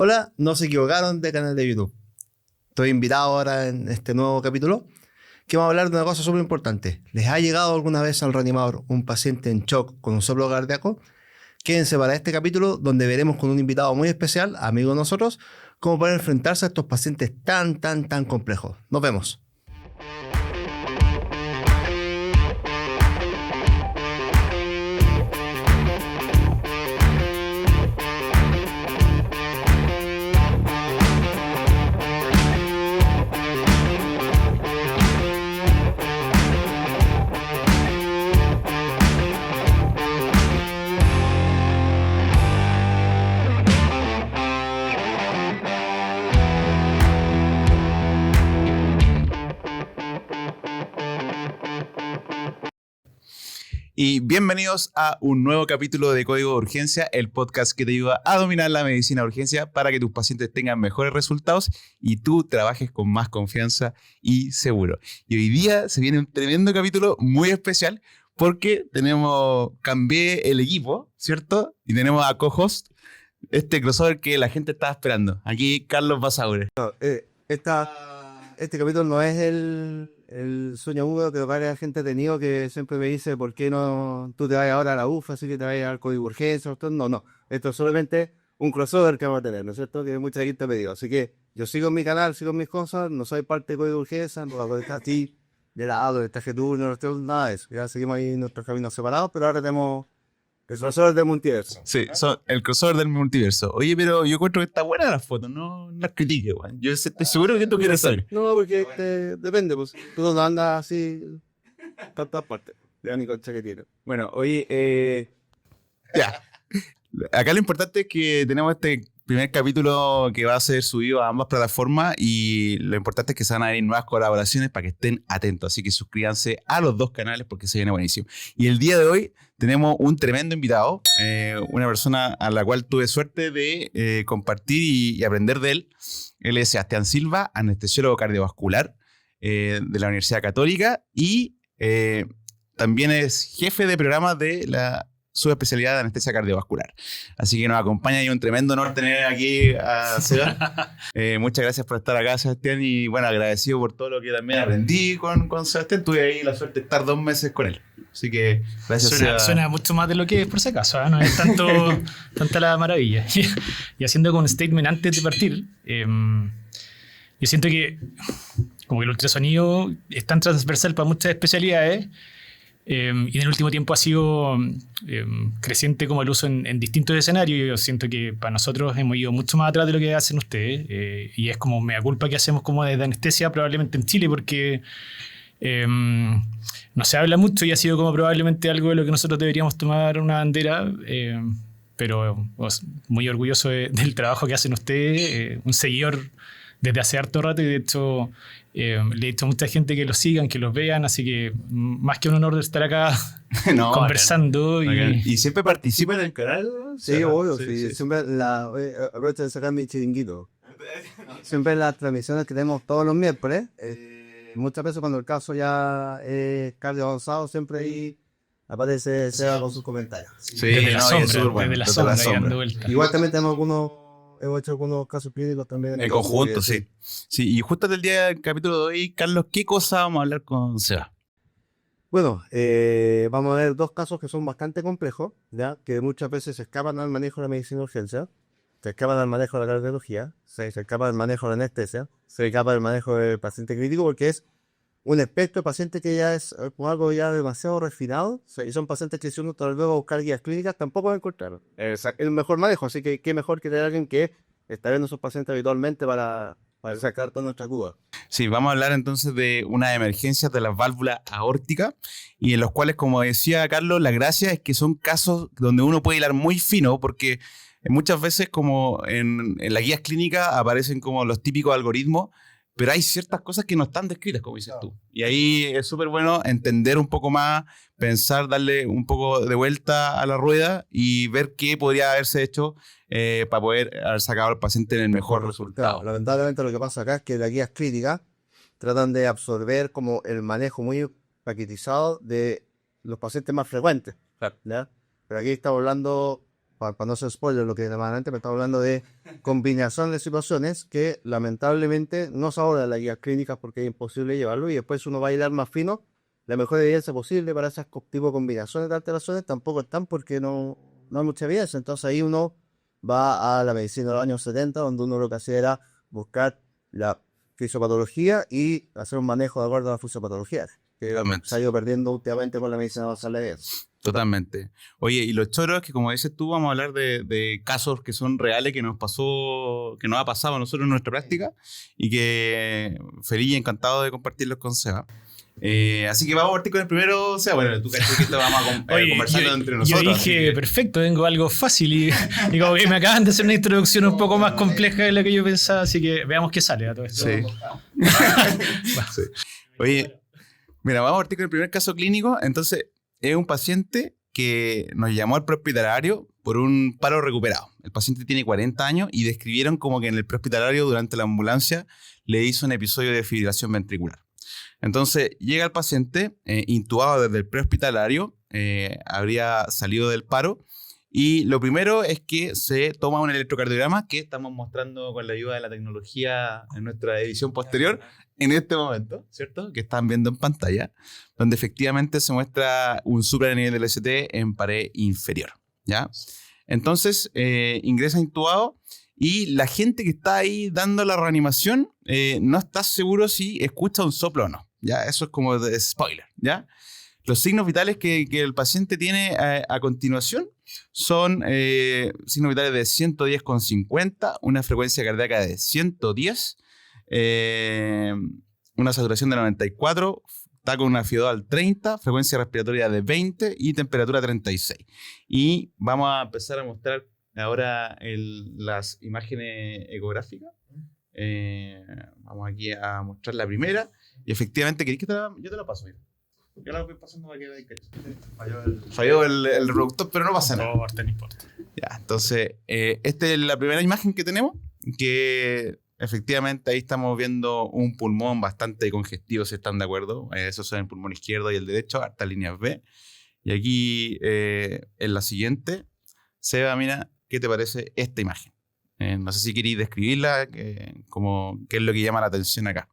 Hola, no se equivocaron de canal de YouTube. Estoy invitado ahora en este nuevo capítulo que vamos a hablar de una cosa súper importante. ¿Les ha llegado alguna vez al reanimador un paciente en shock con un soplo cardíaco? Quédense para este capítulo donde veremos con un invitado muy especial, amigo de nosotros, cómo poder enfrentarse a estos pacientes tan complejos. Nos vemos. Y bienvenidos a un nuevo capítulo de Código de Urgencia, el podcast que te ayuda a dominar la medicina de urgencia para que tus pacientes tengan mejores resultados y tú trabajes con más confianza y seguro. Y hoy día se viene un tremendo capítulo muy especial porque cambié el equipo, ¿cierto? Y tenemos a co-host este crossover que la gente estaba esperando. Aquí Carlos Basaure. Este capítulo no es el sueño húmedo que varias gente ha tenido, que siempre me dice ¿por qué no tú te vas ahora a la UFA, así que te vas al código de urgencia? No, esto es solamente un crossover que vamos a tener, ¿no es cierto? Que mucha gente me dijo, así que yo sigo en mi canal, sigo en mis cosas, no soy parte de código de urgencia, no hago de así, de lado, de traje turno, no tengo nada de eso, ya seguimos ahí en nuestros caminos separados, pero ahora tenemos el crossover del multiverso. Sí, son el crossover del multiverso. Oye, pero yo encuentro que está buena la foto, no las critiques, weón. Yo estoy seguro que tú quieres saber. No, porque depende, pues tú no andas así tantas partes. De único que tiene. Bueno, oye, Ya. Acá lo importante es que tenemos este primer capítulo que va a ser subido a ambas plataformas y lo importante es que se van a venir nuevas colaboraciones para que estén atentos. Así que suscríbanse a los dos canales porque se viene buenísimo. Y el día de hoy tenemos un tremendo invitado, una persona a la cual tuve suerte de compartir y aprender de él. Él es Sebastián Silva, anestesiólogo cardiovascular de la Universidad Católica y también es jefe de programa de la subespecialidad de anestesia cardiovascular. Así que nos acompaña y un tremendo honor tener aquí a Seba. Muchas gracias por estar acá, Sebastián, y bueno, agradecido por todo lo que también aprendí con Sebastián. Tuve ahí la suerte de estar 2 meses con él. Así que gracias. Suena mucho más de lo que es por si acaso, ¿eh? No es tanta la maravilla. Y haciendo como un statement antes de partir, yo siento que como que el ultrasonido es tan transversal para muchas especialidades. Y en el último tiempo ha sido creciente como el uso en distintos escenarios. Yo siento que para nosotros hemos ido mucho más atrás de lo que hacen ustedes, y es como mea culpa que hacemos como desde anestesia probablemente en Chile, porque no se habla mucho y ha sido como probablemente algo de lo que nosotros deberíamos tomar una bandera, pero muy orgulloso del trabajo que hacen ustedes, un seguidor desde hace harto rato, y de hecho le he dicho a mucha gente que los sigan, que los vean, así que más que un honor de estar acá conversando. Bacán. ¿Y siempre participa en el canal? Sí, obvio, sí. Siempre aprovecho de sacar mi chiringuito. Siempre en las transmisiones que tenemos todos los miércoles, muchas veces cuando el caso ya es cardio avanzado, siempre ahí aparece Seba con sus comentarios. Sí, desde la sombra, bueno, desde la sombra. Igual también tenemos hemos hecho algunos casos clínicos también. En conjunto, sí. Sí, y justo del día del capítulo de hoy, Carlos, ¿qué cosa vamos a hablar con Seba? Bueno, vamos a ver 2 casos que son bastante complejos, ¿ya? Que muchas veces se escapan al manejo de la medicina de urgencia, se escapan al manejo de la cardiología, se escapan al manejo de la anestesia, se escapan al manejo del paciente crítico, porque es un espectro de paciente que ya es algo ya demasiado refinado, y son pacientes que si uno tal vez va a buscar guías clínicas tampoco va a encontrar el mejor manejo, así que qué mejor que tener a alguien que está viendo a esos pacientes habitualmente para sacar toda nuestra cuba. Sí, vamos a hablar entonces de unas emergencias de las válvulas aórticas y en los cuales, como decía Carlos, la gracia es que son casos donde uno puede hilar muy fino porque muchas veces como en las guías clínicas aparecen como los típicos algoritmos, pero hay ciertas cosas que no están descritas, como dices tú. Y ahí es súper bueno entender un poco más, pensar, darle un poco de vuelta a la rueda y ver qué podría haberse hecho para poder haber sacado al paciente en el mejor resultado. Claro, lamentablemente lo que pasa acá es que las guías clínicas tratan de absorber como el manejo muy paquetizado de los pacientes más frecuentes, ¿ya? Pero aquí estamos hablando para no ser spoiler lo que más adelante, me estamos hablando de combinación de situaciones que lamentablemente no se abordan en las guías clínicas porque es imposible llevarlo y después uno va a hilar más fino. La mejor evidencia posible para esas tipo de combinaciones de alteraciones tampoco están porque no hay mucha evidencia. Entonces ahí uno va a la medicina de los años 70, donde uno lo que hacía era buscar la fisiopatología y hacer un manejo de acuerdo a la fisiopatología, que se ha ido perdiendo últimamente con la medicina basada en la evidencia. Totalmente. Oye, y los choros, que como dices tú, vamos a hablar de casos que son reales, que nos ha pasado a nosotros en nuestra práctica y que feliz y encantado de compartirlos con Seba. Así que vamos a partir con el primero, Seba. Bueno, tú caché que esto vamos a conversarlo entre nosotros. Yo dije, perfecto, tengo algo fácil y como que me acaban de hacer una introducción un poco más compleja de lo que yo pensaba, así que veamos qué sale a todo esto. Sí. Sí. Oye, mira, vamos a partir con el primer caso clínico. Entonces, es un paciente que nos llamó al prehospitalario por un paro recuperado. El paciente tiene 40 años y describieron como que en el prehospitalario durante la ambulancia le hizo un episodio de fibrilación ventricular. Entonces llega el paciente intubado desde el prehospitalario, habría salido del paro y lo primero es que se toma un electrocardiograma que estamos mostrando con la ayuda de la tecnología en nuestra edición posterior en este momento, ¿cierto? Que están viendo en pantalla, donde efectivamente se muestra un supranivel del ST en pared inferior, ¿ya? Entonces ingresa intubado y la gente que está ahí dando la reanimación no está seguro si escucha un soplo o no. ¿Ya? Eso es como de spoiler, ¿ya? Los signos vitales que el paciente tiene a continuación son signos vitales de 110,50, una frecuencia cardíaca de 110, una saturación de 94, está con una FIO2 30, frecuencia respiratoria de 20 y temperatura 36. Y vamos a empezar a mostrar ahora las imágenes ecográficas. Vamos aquí a mostrar la primera. Y efectivamente, ¿querés que yo te la paso? Mira. Yo la voy pasando para que veáis que falló el reproductor, pero no pasa nada. No importa. Ya, entonces, esta es la primera imagen que tenemos, que efectivamente ahí estamos viendo un pulmón bastante congestivo, si están de acuerdo. Esos son el pulmón izquierdo y el derecho, hartas líneas B. Y aquí, en la siguiente, Seba, mira, ¿qué te parece esta imagen? No sé si queréis describirla, como qué es lo que llama la atención acá.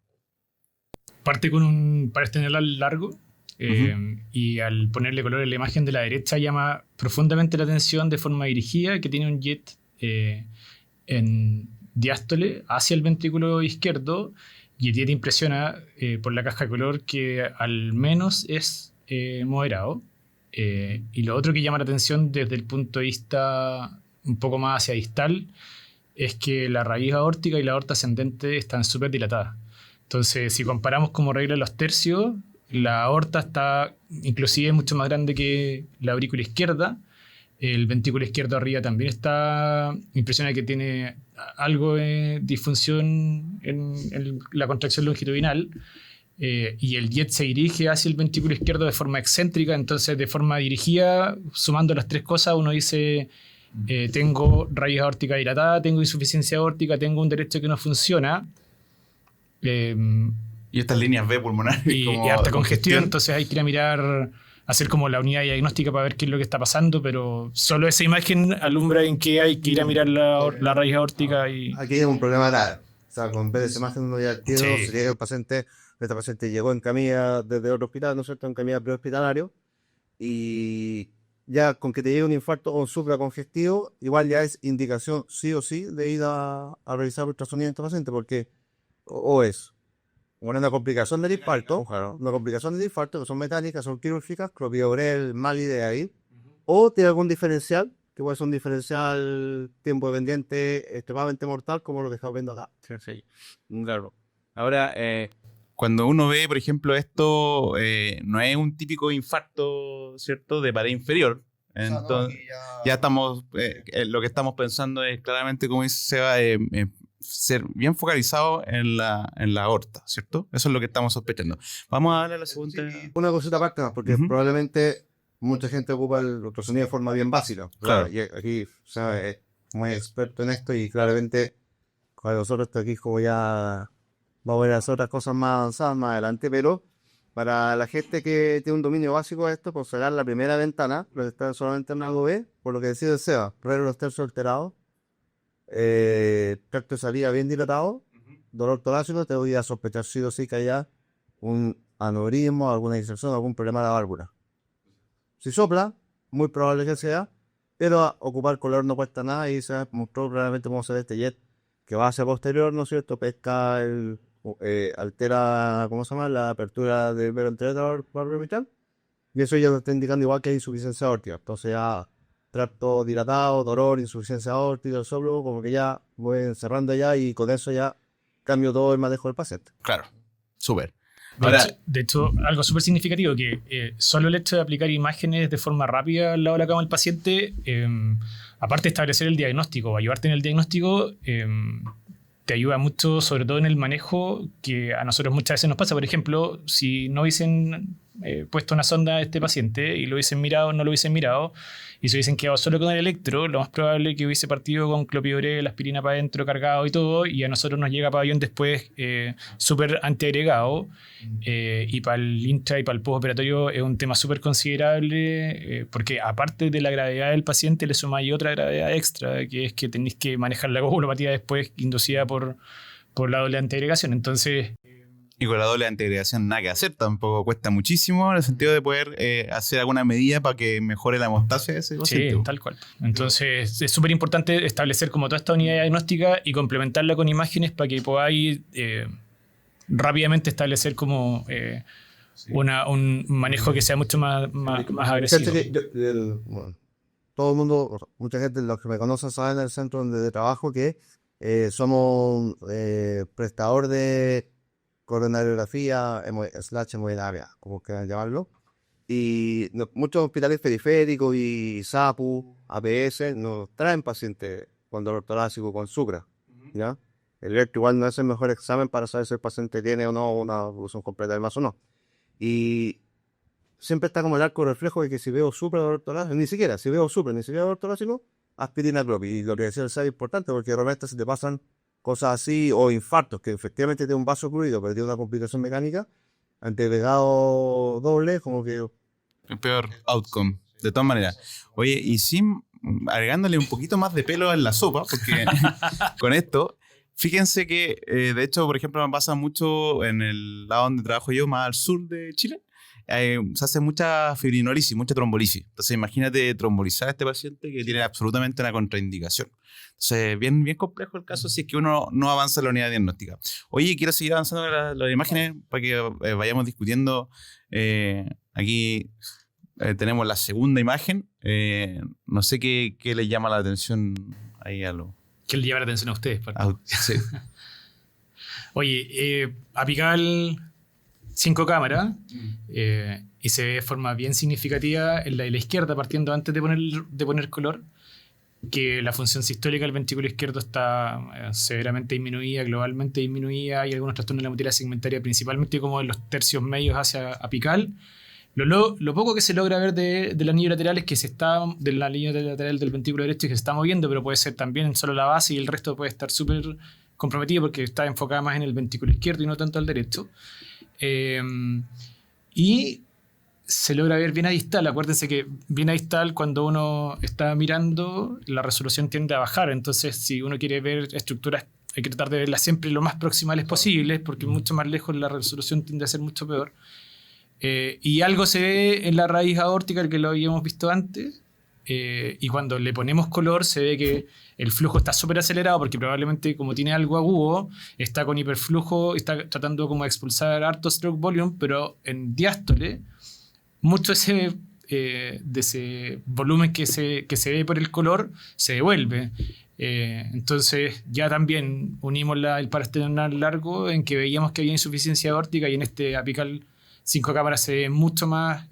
Parte con un paresternal largo y al ponerle color en la imagen de la derecha llama profundamente la atención de forma dirigida, que tiene un jet en diástole hacia el ventrículo izquierdo y el jet impresiona por la caja de color que al menos es moderado. Y lo otro que llama la atención desde el punto de vista un poco más hacia distal es que la raíz aórtica y la aorta ascendente están súper dilatadas. Entonces, si comparamos como regla los tercios, la aorta está inclusive mucho más grande que la aurícula izquierda. El ventrículo izquierdo arriba también está impresiona que tiene algo de disfunción en la contracción longitudinal. Y el jet se dirige hacia el ventrículo izquierdo de forma excéntrica. Entonces, de forma dirigida, sumando las tres cosas, uno dice... tengo raíz aórtica dilatada, tengo insuficiencia aórtica, tengo un derecho que no funciona. Y estas líneas B pulmonares. Y harta congestión, entonces hay que ir a mirar, hacer como la unidad diagnóstica para ver qué es lo que está pasando, pero solo esa imagen alumbra en que hay que ir a mirar la raíz aórtica. Y... Aquí hay un problema nada. O sea, con ver esa imagen uno ya tiene, si el paciente, este paciente llegó en camilla desde otro hospital, ¿no es cierto?, en camilla prehospitalario, y ya con que te llegue un infarto o un supracongestivo, igual ya es indicación sí o sí de ir a revisar ultrasonido en este paciente, porque o es una complicación del infarto, una complicación del infarto que son metálicas, son quirúrgicas, clopidogrel, mal idea ahí, o tiene algún diferencial, que puede ser un diferencial tiempo dependiente extremadamente mortal, como lo que estamos viendo acá. Sí, claro. Ahora, cuando uno ve, por ejemplo, esto, no es un típico infarto, ¿cierto?, de pared inferior. Entonces, ya estamos, lo que estamos pensando es claramente, como dice Seba, ser bien focalizado en la aorta, ¿cierto? Eso es lo que estamos sospechando. Vamos a darle a la segunda. Sí, una cosita aparte más, porque probablemente mucha gente ocupa el ultrasonido de forma bien básica. Claro. Y aquí, o sea, es muy experto en esto y claramente con nosotros esto aquí como ya vamos a ver las otras cosas más avanzadas más adelante, pero Para la gente que tiene un dominio básico de esto, por cerrar la primera ventana, pero está solamente en algo B, por lo que decía el Seba, primero los tercios alterados, tracto de salida bien dilatado, dolor torácico, te voy a sospechar sí o sí que haya un aneurisma, alguna disección, algún problema de la válvula. Si sopla, muy probable que sea, pero ocupar color no cuesta nada y se mostró claramente cómo se ve este jet que va hacia posterior, ¿no es cierto? Pesca altera, ¿cómo se llama? La apertura del velo anterior orbital y eso ya nos está indicando igual que hay insuficiencia aórtica. Entonces ya tracto dilatado, dolor, insuficiencia aórtica, soplo, como que ya voy cerrando ya y con eso ya cambio todo el manejo del paciente. Claro, súper. De hecho, algo súper significativo, que solo el hecho de aplicar imágenes de forma rápida al lado de la cama del paciente, aparte de establecer el diagnóstico o ayudarte en el diagnóstico, te ayuda mucho, sobre todo en el manejo, que a nosotros muchas veces nos pasa. Por ejemplo, si no hubiesen puesto una sonda a este paciente y lo hubiesen mirado, no lo hubiesen mirado, y se hubiesen quedado solo con el electro, lo más probable es que hubiese partido con clopidogrel, aspirina para adentro, cargado y todo, y a nosotros nos llega pabellón después súper antiagregado, y para el intra y para el postoperatorio es un tema súper considerable, porque aparte de la gravedad del paciente le sumáis otra gravedad extra, que es que tenéis que manejar la coagulopatía después inducida por la doble antiagregación. Entonces... Y con la doble antiagregación nada que hacer, tampoco cuesta muchísimo en el sentido de poder hacer alguna medida para que mejore la hemostasia de ese paciente. Sí, tal cual. Entonces es súper importante establecer como toda esta unidad diagnóstica y complementarla con imágenes para que podáis rápidamente establecer como un manejo que sea mucho más agresivo. Bueno, todo el mundo, mucha gente, los que me conocen saben en el centro donde trabajo que somos prestador de coronariografía / hemodinamia, como quieran llamarlo, y muchos hospitales periféricos y SAPU, APS nos traen pacientes con dolor torácico con sucra, ¿ya? El electro igual no es el mejor examen para saber si el paciente tiene o no una evolución completa del mazo o no, y siempre está como el arco reflejo de que si veo supra dolor torácico, ni siquiera dolor torácico, aspirina propia, y lo que decía el SAP es importante porque realmente se te pasan cosas así, o infartos, que efectivamente tiene un vaso ocluido, pero tiene una complicación mecánica, anteagregado doble, como que... El peor outcome, de todas maneras. Oye, y sin agregándole un poquito más de pelo en la sopa, porque con esto, fíjense que, de hecho, por ejemplo, me pasa mucho en el lado donde trabajo yo, más al sur de Chile, se hace mucha fibrinolisis, mucha trombolisis. Entonces, imagínate trombolizar a este paciente que tiene absolutamente una contraindicación. Entonces, bien complejo el caso si es que uno no avanza en la unidad diagnóstica. Oye, quiero seguir avanzando con las imágenes para que vayamos discutiendo. Aquí tenemos la segunda imagen. No sé qué le llama la atención ahí a lo... ¿Qué le llama la atención a ustedes? Sí. Oye, apical 5 cámaras, y se ve de forma bien significativa en la de la izquierda, partiendo antes de poner color, que la función sistólica del ventrículo izquierdo está severamente disminuida, globalmente disminuida. Hay algunos trastornos de la motilidad segmentaria, principalmente como en los tercios medios hacia apical. Lo poco que se logra ver del anillo lateral es que de la línea lateral del ventrículo derecho que se está moviendo, pero puede ser también solo la base y el resto puede estar súper comprometido porque está enfocada más en el ventrículo izquierdo y no tanto al derecho. Y se logra ver bien a distal. Acuérdense que bien a distal, cuando uno está mirando, la resolución tiende a bajar. Entonces, si uno quiere ver estructuras, hay que tratar de verlas siempre lo más proximales posibles, porque mucho más lejos la resolución tiende a ser mucho peor. Y algo se ve en la raíz aórtica, que lo habíamos visto antes, y cuando le ponemos color se ve que el flujo está súper acelerado porque probablemente, como tiene algo agudo, está con hiperflujo, está tratando como de expulsar harto stroke volume, pero en diástole mucho de ese volumen que se ve por el color se devuelve. Entonces ya también unimos el parasternal largo en que veíamos que había insuficiencia aórtica, y en este apical 5 cámaras se ve mucho más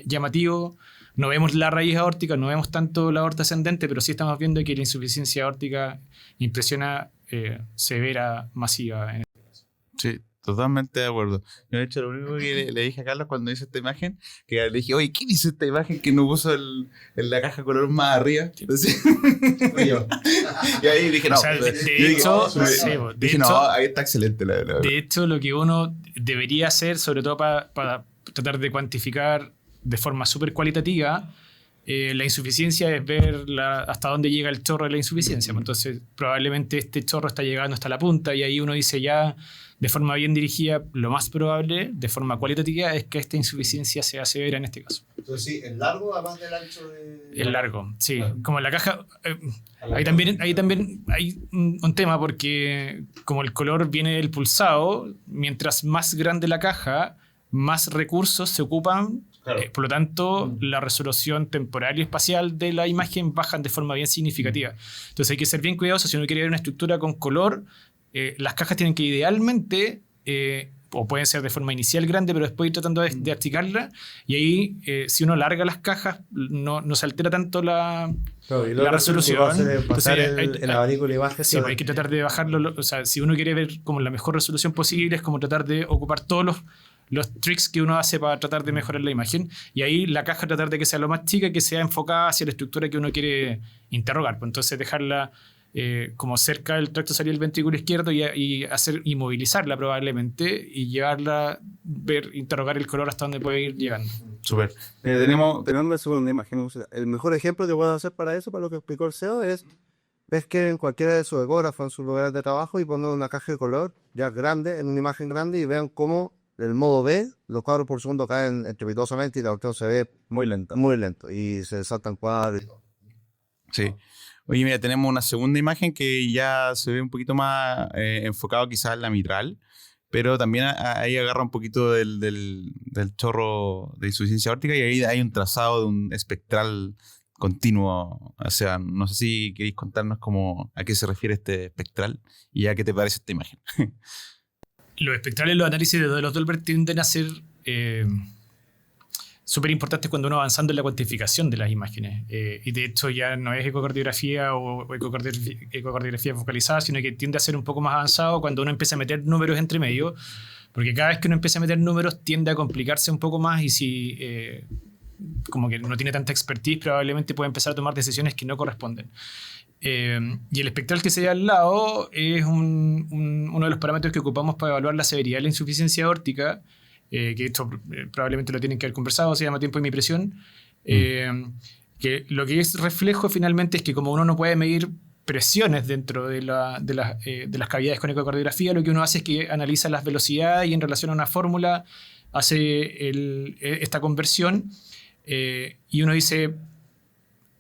llamativo. No vemos la raíz aórtica, no vemos tanto la aorta ascendente, pero sí estamos viendo que la insuficiencia aórtica impresiona severa, masiva. Sí, totalmente de acuerdo. Yo, de hecho, lo único que le dije a Carlos cuando hice esta imagen, que le dije, oye, ¿quién hizo esta imagen que no puso en la caja color más arriba? Entonces, y ahí dije, no. O sea, de hecho, ahí está excelente. De hecho, lo que uno debería hacer, sobre todo para tratar de cuantificar de forma súper cualitativa. La insuficiencia es ver hasta dónde llega el chorro de la insuficiencia. Entonces, probablemente este chorro está llegando hasta la punta y ahí uno dice ya, de forma bien dirigida, lo más probable, de forma cualitativa, es que esta insuficiencia sea severa en este caso. Entonces, sí, el largo, además del ancho de... El largo, sí. Claro. Como la caja... ahí también hay un tema porque como el color viene del pulsado, mientras más grande la caja, más recursos se ocupan. Claro. Por lo tanto, la resolución temporal y espacial de la imagen bajan de forma bien significativa. Entonces hay que ser bien cuidadoso. Si uno quiere ver una estructura con color, las cajas tienen que idealmente, o pueden ser de forma inicial grande, pero después ir tratando de achicarla. Y ahí, si uno larga las cajas, no se altera tanto la resolución. Pasar Entonces, el abanico de la imagen. Sí, hay que tratar de bajarlo. O sea, si uno quiere ver como la mejor resolución posible, es como tratar de ocupar todos los tricks que uno hace para tratar de mejorar la imagen, y ahí la caja tratar de que sea lo más chica, que sea enfocada hacia la estructura que uno quiere interrogar. Pues entonces dejarla como cerca del tracto salida del ventrículo izquierdo y movilizarla probablemente y llevarla, interrogar el color hasta donde puede ir llegando. Súper. Tenemos una segunda imagen. El mejor ejemplo que puedo hacer para eso, para lo que explicó el CEO, es ves que en cualquiera de sus ecógrafos, en sus lugares de trabajo, y ponen una caja de color ya grande, en una imagen grande, y vean cómo el modo B, los cuadros por segundo caen estrepitosamente y la cuestión se ve muy lento, y se saltan cuadros. Sí. Oye, mira, tenemos una segunda imagen que ya se ve un poquito más enfocado quizás en la mitral, pero también ahí agarra un poquito del chorro de insuficiencia aórtica, y ahí hay un trazado de un espectral continuo. O sea, no sé si queréis contarnos a qué se refiere este espectral y a qué te parece esta imagen. Los espectrales, los análisis de los Dolbear tienden a ser súper importantes cuando uno va avanzando en la cuantificación de las imágenes. Y de hecho ya no es ecocardiografía o ecocardiografía focalizada, sino que tiende a ser un poco más avanzado cuando uno empieza a meter números entre medio, porque cada vez que uno empieza a meter números tiende a complicarse un poco más, y si como que no tiene tanta expertise, probablemente puede empezar a tomar decisiones que no corresponden. Y el espectral que se ve al lado es uno de los parámetros que ocupamos para evaluar la severidad de la insuficiencia aórtica, que esto probablemente lo tienen que haber conversado, se llama tiempo de mi presión. Que lo que es reflejo finalmente es que como uno no puede medir presiones dentro de las cavidades con ecocardiografía, lo que uno hace es que analiza las velocidades y en relación a una fórmula hace esta conversión, y uno dice...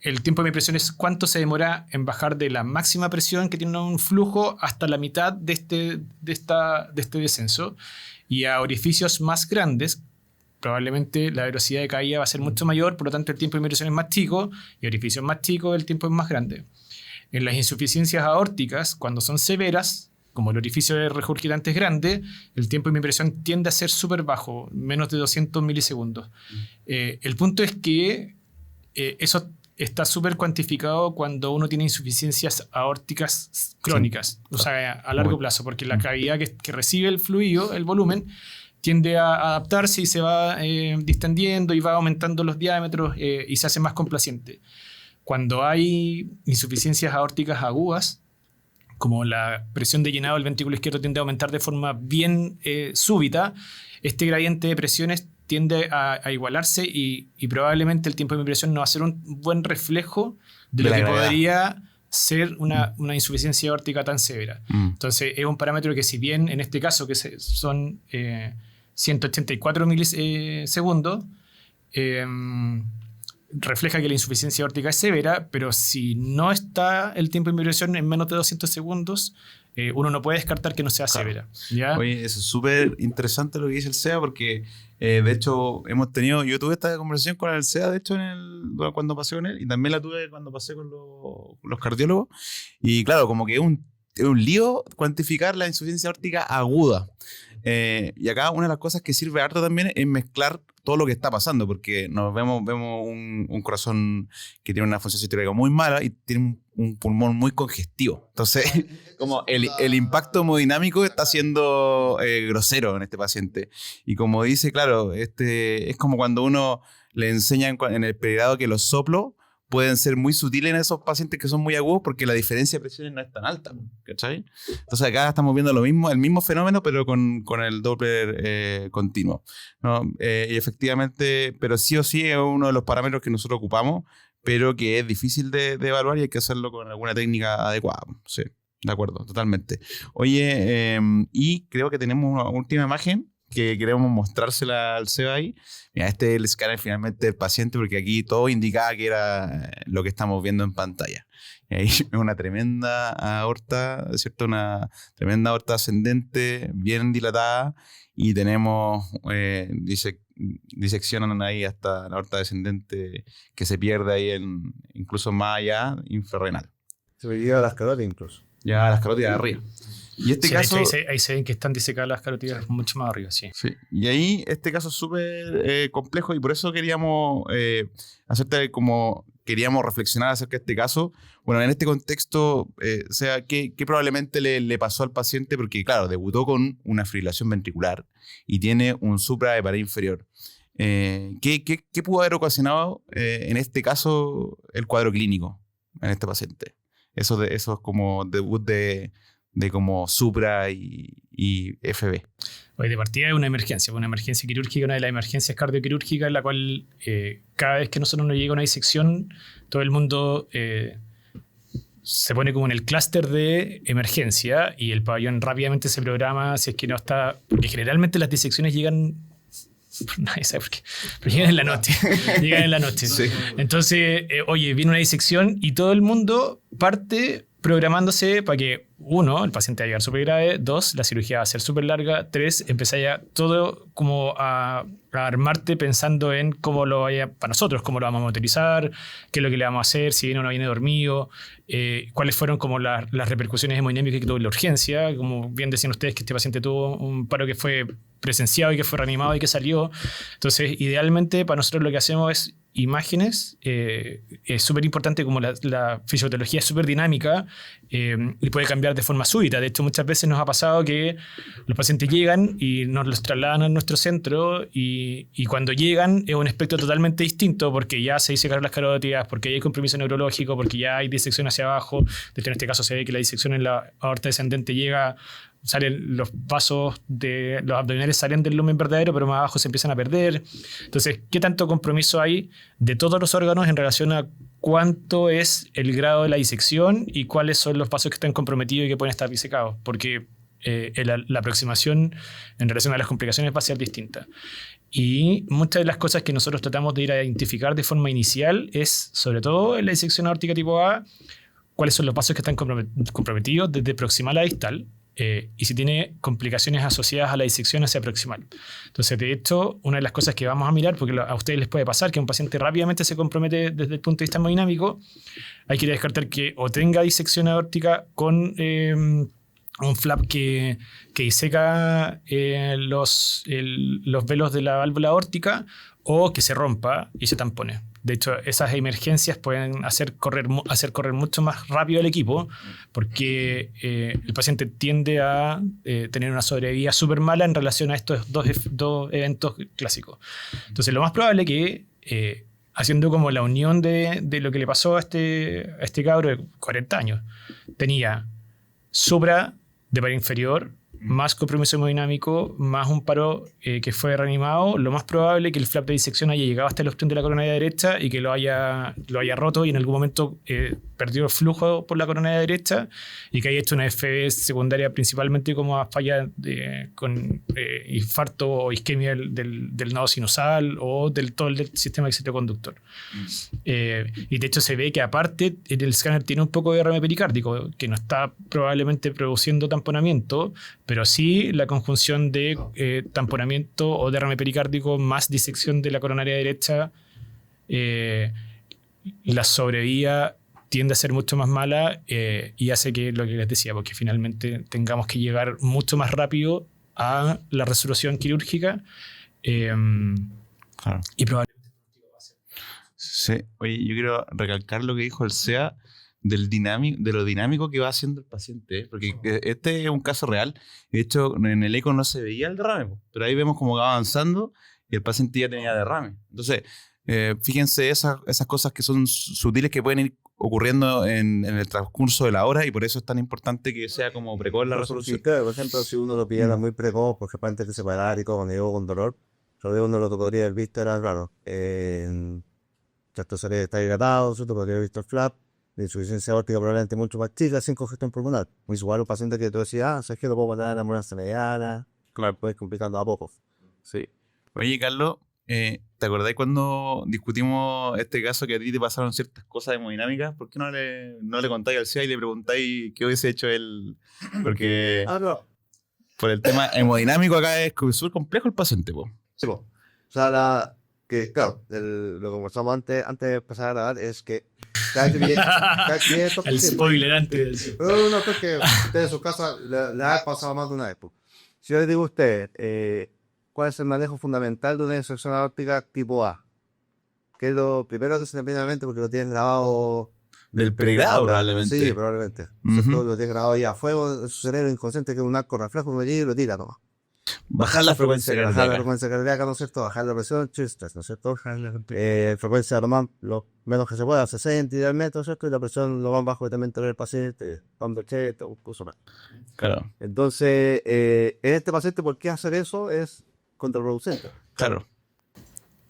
El tiempo de mi presión es cuánto se demora en bajar de la máxima presión que tiene un flujo hasta la mitad de este descenso. Y a orificios más grandes, probablemente la velocidad de caída va a ser mucho mayor, por lo tanto el tiempo de mi presión es más chico, y a orificios más chicos el tiempo es más grande. En las insuficiencias aórticas, cuando son severas, como el orificio de regurgitante es grande, el tiempo de mi presión tiende a ser súper bajo, menos de 200 milisegundos. El punto es que eso está súper cuantificado cuando uno tiene insuficiencias aórticas crónicas, o sea, a largo plazo, porque la cavidad que recibe el fluido, el volumen, tiende a adaptarse y se va distendiendo y va aumentando los diámetros y se hace más complaciente. Cuando hay insuficiencias aórticas agudas, como la presión de llenado del ventrículo izquierdo tiende a aumentar de forma bien súbita, este gradiente de presiones tiende a igualarse y probablemente el tiempo de mi presión no va a ser un buen reflejo de lo que podría ser una insuficiencia aórtica tan severa. Entonces es un parámetro que, si bien en este caso que son 184 milisegundos, refleja que la insuficiencia aórtica es severa, pero si no está el tiempo de mi presión en menos de 200 segundos, uno no puede descartar que no sea severa. ¿Ya? Oye, eso es súper interesante lo que dice el SEA, porque de hecho yo tuve esta conversación con el SEA, de hecho, cuando pasé con él, y también la tuve cuando pasé con los cardiólogos, y claro, como que es un lío cuantificar la insuficiencia aórtica aguda. Y acá una de las cosas que sirve harto también es mezclar todo lo que está pasando, porque vemos un corazón que tiene una función sistólica muy mala y tiene un pulmón muy congestivo. Entonces, como el impacto hemodinámico está siendo grosero en este paciente. Y como dice, claro, es como cuando uno le enseña en el pregrado que los soplos pueden ser muy sutiles en esos pacientes que son muy agudos porque la diferencia de presiones no es tan alta, ¿cachai? Entonces acá estamos viendo lo mismo, el mismo fenómeno, pero con el Doppler continuo, ¿no? Y efectivamente, pero sí o sí es uno de los parámetros que nosotros ocupamos, pero que es difícil de evaluar y hay que hacerlo con alguna técnica adecuada. Sí, de acuerdo, totalmente. Oye, y creo que tenemos una última imagen que queremos mostrársela al Seba ahí. Mira, este es el escáner finalmente del paciente, porque aquí todo indicaba que era lo que estamos viendo en pantalla. Y ahí es una tremenda aorta, ¿cierto? Una tremenda aorta ascendente, bien dilatada, y tenemos diseccionan ahí hasta la aorta descendente que se pierde ahí incluso más allá, infrarrenal. Se me llega a las carotidas incluso. Ya a las carótidas de arriba. Y este Sí, caso... ahí se ven que están disecadas las carotidas mucho más arriba, sí. Sí. Y ahí este caso es súper complejo y por eso queríamos queríamos reflexionar acerca de este caso. Bueno, en este contexto, o sea, ¿qué probablemente le pasó al paciente? Porque, claro, debutó con una fibrilación ventricular y tiene un supra de pared inferior. ¿Qué pudo haber ocasionado en este caso el cuadro clínico en este paciente? Eso es como debut de como supra y FB. Hoy de partida es una emergencia quirúrgica, una de las emergencias cardioquirúrgicas en la cual cada vez que nosotros nos llega una disección, todo el mundo se pone como en el clúster de emergencia y el pabellón rápidamente se programa si es que no está, porque generalmente las disecciones llegan, nadie sabe por qué, pero llegan en la noche. Llegan en la noche. Sí. Entonces, oye, viene una disección y todo el mundo parte programándose para que, 1, el paciente va a llegar súper grave, 2, la cirugía va a ser súper larga, 3, empezar ya todo como a armarte pensando en cómo lo vaya, para nosotros, cómo lo vamos a motorizar, qué es lo que le vamos a hacer, si viene o no viene dormido, cuáles fueron como las repercusiones hemodinámicas que tuvo en la urgencia, como bien decían ustedes que este paciente tuvo un paro que fue presenciado y que fue reanimado y que salió. Entonces, idealmente para nosotros lo que hacemos es imágenes, es súper importante como la fisiopatología es súper dinámica y puede cambiar de forma súbita. De hecho, muchas veces nos ha pasado que los pacientes llegan y nos los trasladan a nuestro centro y cuando llegan es un espectro totalmente distinto porque ya se disecaron las carótidas, porque ya hay compromiso neurológico, porque ya hay disección hacia abajo. De hecho, en este caso se ve que la disección en la aorta descendente salen los vasos de los abdominales salen del lumen verdadero, pero más abajo se empiezan a perder. Entonces, ¿qué tanto compromiso hay de todos los órganos en relación a cuánto es el grado de la disección y cuáles son los vasos que están comprometidos y que pueden estar disecados? Porque la aproximación en relación a las complicaciones va a ser distinta. Y muchas de las cosas que nosotros tratamos de ir a identificar de forma inicial es, sobre todo en la disección aórtica tipo A, cuáles son los vasos que están comprometidos desde proximal a distal. Y si tiene complicaciones asociadas a la disección hacia proximal. Entonces, de hecho, una de las cosas que vamos a mirar, porque a ustedes les puede pasar que un paciente rápidamente se compromete desde el punto de vista hemodinámico, hay que descartar que o tenga disección aórtica con un flap que diseca los velos de la válvula aórtica o que se rompa y se tampone. De hecho, esas emergencias pueden hacer correr mucho más rápido el equipo porque el paciente tiende a tener una sobrevida súper mala en relación a estos dos eventos clásicos. Entonces, lo más probable que, haciendo como la unión de lo que le pasó a este cabro de 40 años, tenía supra de pared inferior, más compromiso hemodinámico, más un paro que fue reanimado, lo más probable es que el flap de disección haya llegado hasta el ostión de la coronaria derecha y que lo haya roto y en algún momento perdió el flujo por la coronaria derecha y que haya hecho una FB secundaria principalmente como a falla con infarto o isquemia del nodo sinusal o todo el sistema exitoconductor. Y de hecho se ve que aparte el escáner tiene un poco de derrame pericárdico que no está probablemente produciendo tamponamiento, pero sí la conjunción de tamponamiento o derrame pericárdico más disección de la coronaria derecha, la sobrevida tiende a ser mucho más mala y hace que lo que les decía, porque finalmente tengamos que llegar mucho más rápido a la resolución quirúrgica Claro. y probablemente. Sí. Oye, yo quiero recalcar lo que dijo el SEA de lo dinámico que va haciendo el paciente, porque este es un caso real. De hecho, en el eco no se veía el derrame, pero ahí vemos cómo va avanzando y el paciente ya tenía derrame. Entonces, Fíjense esas cosas que son sutiles que pueden ir ocurriendo en el transcurso de la hora y por eso es tan importante que sea como precoz la resolución. Sí, claro, por ejemplo, si uno lo pidiera muy precoz, porque antes de separar y como llegó con dolor, todavía uno lo podría haber visto, era raro. Esto sería estar hidratado, ¿cierto? Podría haber visto el flap, de insuficiencia aórtica probablemente mucho más chica, sin congestión pulmonar. Muy igual un paciente que tú decías, ¿sabes qué? Lo puedo mandar a la ambulancia mediana, claro, puedes complicando a poco. Sí. Oye, Carlos, ¿te acordás cuando discutimos este caso que a ti te pasaron ciertas cosas hemodinámicas? ¿Por qué no le contáis al CIA y le preguntáis qué hubiese hecho él? Porque No. por el tema hemodinámico acá es súper complejo el paciente, po. Sí, po. O sea, claro, lo que conversamos antes de empezar a grabar es que cada que viene esto El spoiler antes. no, creo que ustedes en su casa le ha pasado más de una vez. Po. Si yo les digo a ustedes, ¿cuál es el manejo fundamental de una disección aórtica tipo A? Que es lo primero que se me viene a la mente porque lo tienen grabado del pregrado, probablemente. Sí, probablemente. Lo tienen grabado ahí a fuego en su cerebro inconsciente, que es un arco reflejo y lo tira nomás. Bajar la frecuencia cardíaca. Bajar la frecuencia cardíaca, ¿no es cierto? Bajar la presión, chistes, ¿no es cierto? Frecuencia lo menos que se pueda, 60 idealmente, ¿no es cierto? Y la presión lo más bajo que también tener el paciente, cuando 80 o incluso más. Claro. Entonces, en este paciente, ¿por qué hacer eso? Es contraproducente. Claro.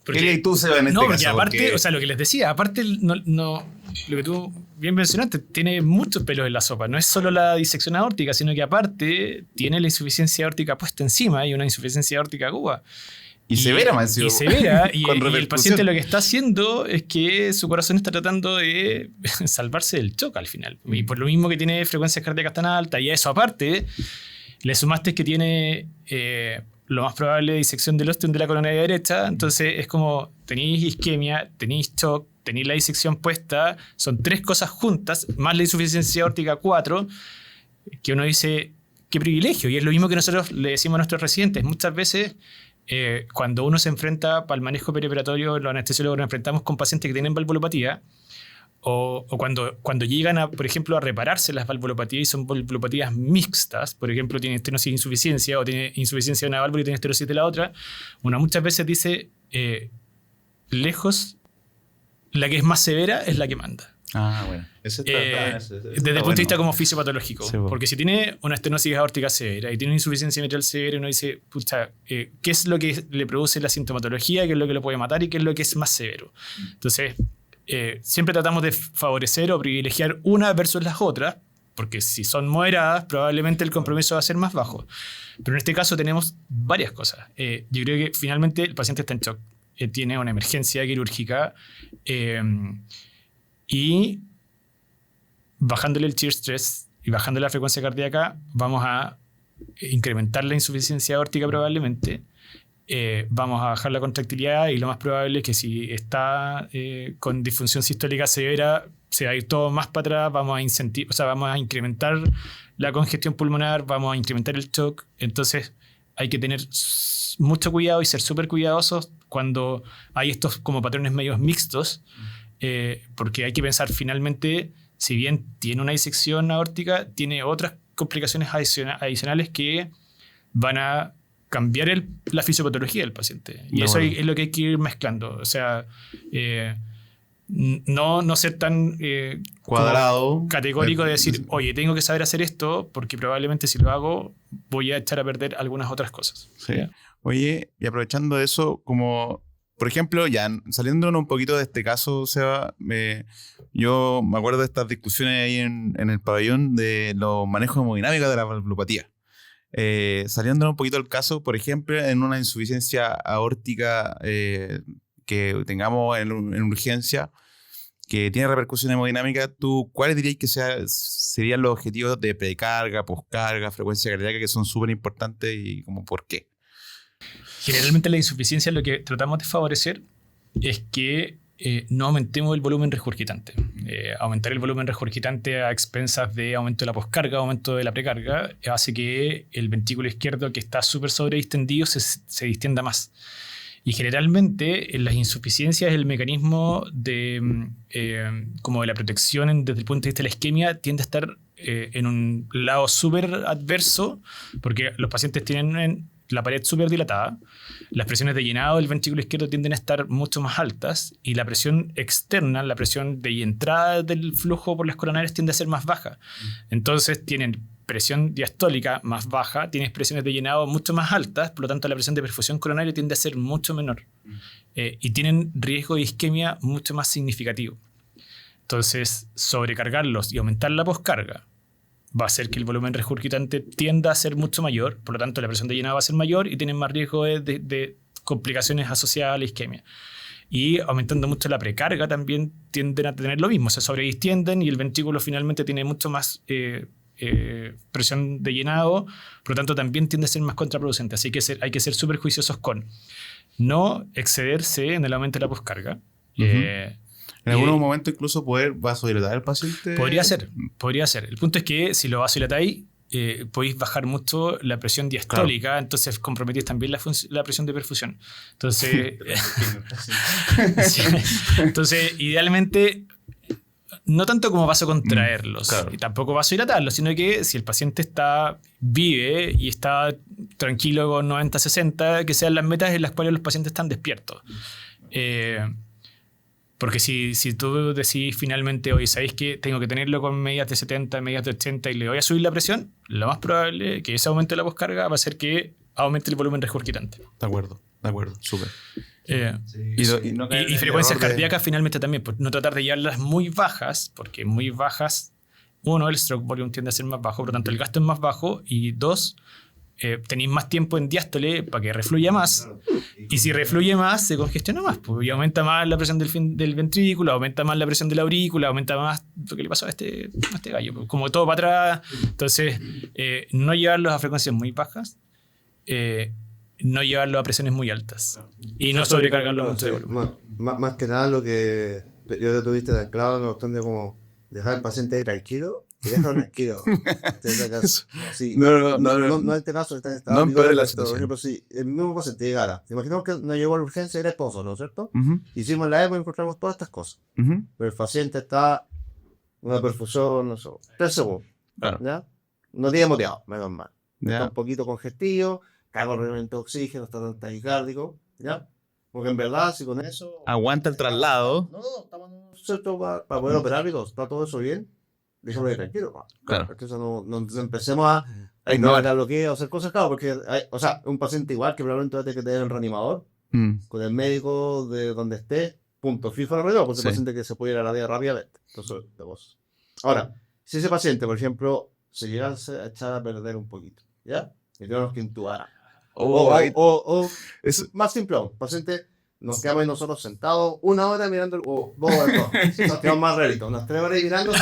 Porque, ¿Qué tú se va en este caso? Porque aparte, o sea, lo que les decía, aparte, lo que tú bien mencionaste, tiene muchos pelos en la sopa. No es solo la disección aórtica, sino que aparte tiene la insuficiencia aórtica puesta encima y una insuficiencia aórtica aguda. Y severa, más y severa, y el paciente lo que está haciendo es que su corazón está tratando de salvarse del choque al final. Y por lo mismo que tiene frecuencias cardíacas tan altas, y a eso aparte, le sumaste que tiene lo más probable disección del ostium de la coronaria derecha, entonces es como tenéis isquemia, tenéis shock, tenéis la disección puesta, son 3 cosas juntas, más la insuficiencia aórtica 4, que uno dice, qué privilegio, y es lo mismo que nosotros le decimos a nuestros residentes. Muchas veces cuando uno se enfrenta para el manejo perioperatorio, los anestesiólogos nos enfrentamos con pacientes que tienen valvulopatía, o cuando llegan, por ejemplo, a repararse las valvulopatías y son valvulopatías mixtas, por ejemplo, tiene estenosis de insuficiencia o tiene insuficiencia de una válvula y tiene estenosis de la otra, uno muchas veces dice, lejos, la que es más severa es la que manda. Ah, bueno. Desde el punto de vista como fisiopatológico. Sí, porque si tiene una estenosis aórtica severa y tiene una insuficiencia mitral severa, uno dice, pucha, ¿qué es lo que le produce la sintomatología? ¿Qué es lo que lo puede matar? ¿Y qué es lo que es más severo? Entonces, siempre tratamos de favorecer o privilegiar una versus las otras, porque si son moderadas, probablemente el compromiso va a ser más bajo. Pero en este caso tenemos varias cosas. Yo creo que finalmente el paciente está en shock, tiene una emergencia quirúrgica y bajándole el shear stress y bajando la frecuencia cardíaca vamos a incrementar la insuficiencia aórtica probablemente. Vamos a bajar la contractilidad y lo más probable es que si está con disfunción sistólica severa se va a ir todo más para atrás, vamos a incrementar la congestión pulmonar, vamos a incrementar el shock. Entonces hay que tener mucho cuidado y ser súper cuidadosos cuando hay estos como patrones medios mixtos, porque hay que pensar finalmente, si bien tiene una disección aórtica, tiene otras complicaciones adicionales que van a cambiar la fisiopatología del paciente. Y eso es lo que hay que ir mezclando. O sea, no ser tan cuadrado, categórico de decir, oye, tengo que saber hacer esto porque probablemente si lo hago voy a echar a perder algunas otras cosas. Sí. Oye, y aprovechando eso, como por ejemplo, ya saliéndonos un poquito de este caso, Seba, yo me acuerdo de estas discusiones ahí en el pabellón de los manejos hemodinámicos de la valvulopatía. Saliéndonos un poquito del caso, por ejemplo, en una insuficiencia aórtica que tengamos en urgencia, que tiene repercusión hemodinámica, ¿tú cuáles dirías que serían los objetivos de precarga, poscarga, frecuencia cardíaca, que son súper importantes y como por qué? Generalmente la insuficiencia lo que tratamos de favorecer es que no aumentemos el volumen regurgitante. Aumentar el volumen regurgitante a expensas de aumento de la poscarga, aumento de la precarga, hace que el ventrículo izquierdo que está súper sobredistendido se distienda más. Y generalmente en las insuficiencias el mecanismo como de la protección desde el punto de vista de la isquemia tiende a estar en un lado súper adverso, porque los pacientes tienen la pared súper dilatada, las presiones de llenado del ventrículo izquierdo tienden a estar mucho más altas y la presión externa, la presión de entrada del flujo por las coronarias tiende a ser más baja. Entonces tienen presión diastólica más baja, tienes presiones de llenado mucho más altas, por lo tanto la presión de perfusión coronaria tiende a ser mucho menor. Y tienen riesgo de isquemia mucho más significativo. Entonces, sobrecargarlos y aumentar la poscarga va a hacer que el volumen regurgitante tienda a ser mucho mayor, por lo tanto la presión de llenado va a ser mayor y tienen más riesgo de complicaciones asociadas a la isquemia. Y aumentando mucho la precarga también tienden a tener lo mismo, se sobredistienden y el ventrículo finalmente tiene mucho más presión de llenado, por lo tanto también tiende a ser más contraproducente. Así que hay que ser súper juiciosos con no excederse en el aumento de la poscarga. En algún momento incluso poder vasodilatar al paciente. Podría ser. El punto es que si lo vasodilatáis, podéis bajar mucho la presión diastólica, claro. Entonces comprometís también la presión de perfusión. Entonces, entonces idealmente, no tanto como vasocontraerlos, claro. Y tampoco vasodilatarlos, sino que si el paciente vive y está tranquilo con 90-60, que sean las metas en las cuales los pacientes están despiertos. Porque si tú decís finalmente, oye, ¿sabéis que tengo que tenerlo con medidas de 70, medidas de 80 y le voy a subir la presión? Lo más probable es que ese aumento de la poscarga va a hacer que aumente el volumen regurgitante. De acuerdo, súper. Y frecuencias cardíacas finalmente también, pues no tratar de llevarlas muy bajas, porque muy bajas, uno, el stroke volume tiende a ser más bajo, por lo tanto el gasto es más bajo, y dos, tenéis más tiempo en diástole para que refluya más, y si refluye más se congestiona más, pues, y aumenta más la presión del ventrículo, aumenta más la presión de la aurícula, aumenta más lo que le pasó a este gallo, pues, como todo para atrás. Entonces no llevarlos a frecuencias muy bajas, no llevarlo a presiones muy altas y no sobrecargarlo mucho de volumen. Más que nada lo que yo te tuviste tan claro en la cuestión de como dejar al paciente ahí tranquilo y dejarlo tranquilo. Sí, no en este caso está en estado. No empeore la situación. Por ejemplo, si el mismo paciente llegara, imaginemos que nos llegó a la urgencia y era esposo, ¿no es cierto? Hicimos la ECMO y encontramos todas estas cosas. Pero el paciente está una perfusión, no sé, 3 segundos. Claro. ¿Ya? No tiene moteado, menos mal. Está un poquito congestivo. Cago realmente oxígeno, está tan taquicárdico, ¿ya? Porque en verdad, si con eso... Aguanta el traslado. No, estamos en un centro para poder operar y todo, está todo eso bien, déjalo de tranquilo, ¿no? Claro. Entonces no empecemos a ignorar el bloqueo, a hacer cosas, claro, porque un paciente igual que probablemente va a tener que tener el reanimador, con el médico de donde esté, punto fijo al reloj, porque es un paciente que se puede ir a la vida rápidamente. Entonces, de vos. Ahora, si ese paciente, por ejemplo, se llegase a echar a perder un poquito, ¿ya? Y tenemos que intubar. O más simple, paciente, nos quedamos ahí nosotros sentados 1 hora mirando, o 2 horas, nos quedamos más realitos, unas 3 horas mirando,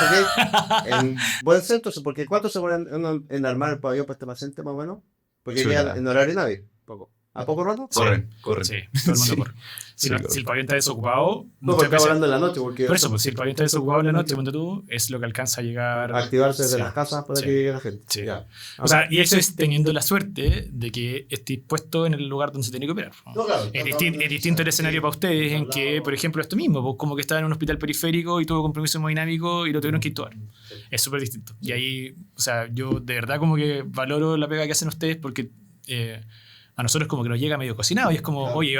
en buen centro, porque ¿cuánto se pone en armar el pabellón para este paciente más o menos? Porque llega en horario nadie, poco. ¿A poco rato? Corren. Sí, todo el mundo corre. Si el pabellón está desocupado... No, porque está hablando en la noche. Porque por eso, pues, si el pabellón está desocupado en la noche, cuando tú, es lo que alcanza a llegar... A activarse desde las casas para que llegue la gente. Sí. Ya. O sea, y eso es teniendo la suerte de que estés puesto en el lugar donde se tiene que operar. No, claro, es distinto el escenario para ustedes en que, por ejemplo, esto mismo, pues, como que estaba en un hospital periférico y tuvo compromiso hemodinámico y lo tuvieron que intubar. Es súper distinto. Y ahí, o sea, yo de verdad como que valoro la pega que hacen ustedes porque... a nosotros como que nos llega medio cocinado y es como, oye,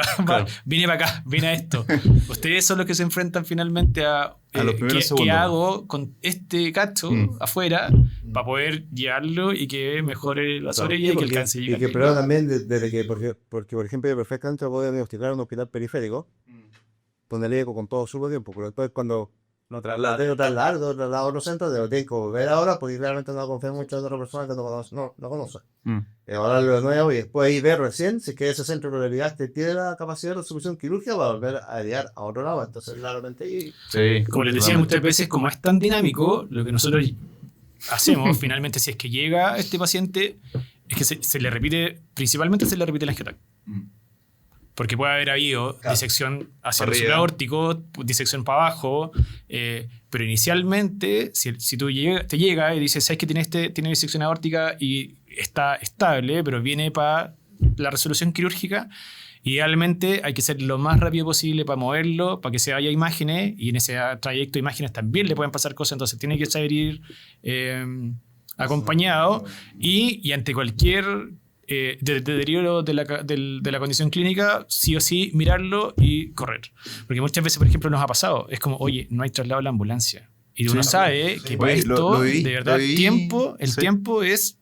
vine para acá, vine a esto. Ustedes son los que se enfrentan finalmente a ¿qué hago con este cacho afuera para poder llevarlo y que mejore la sobrevida y que alcance y que pero también desde que, porque por ejemplo yo perfectamente puedo diagnosticar en un hospital periférico donde le eco con todo su tiempo, pero después cuando lo traslado a otro centro, de lo tengo que volver ahora porque realmente no confío mucho en otra persona que no conoce. Ahora lo nuevo y después ahí ver recién si es que ese centro de probabilidad tiene la capacidad de resolución quirúrgica para volver a idear a otro lado. Entonces, claramente ahí... Sí, como les decía muchas veces, como es tan dinámico, lo que nosotros hacemos finalmente, si es que llega este paciente, es que se le repite, principalmente se le repite la angiotac. Porque puede haber habido disección hacia el suelo aórtico, disección para abajo, pero inicialmente, si tú te llega y dices, ¿sabes que tiene disección aórtica y está estable, pero viene para la resolución quirúrgica? Idealmente hay que ser lo más rápido posible para moverlo, para que se vaya imágenes, y en ese trayecto de imágenes también le pueden pasar cosas, entonces tiene que saber ir acompañado y ante cualquier de deterioro de la condición clínica, sí o sí mirarlo y correr. Porque muchas veces, por ejemplo, nos ha pasado, es como, oye, no hay traslado a la ambulancia. Y uno sabe que para esto, de verdad, el tiempo es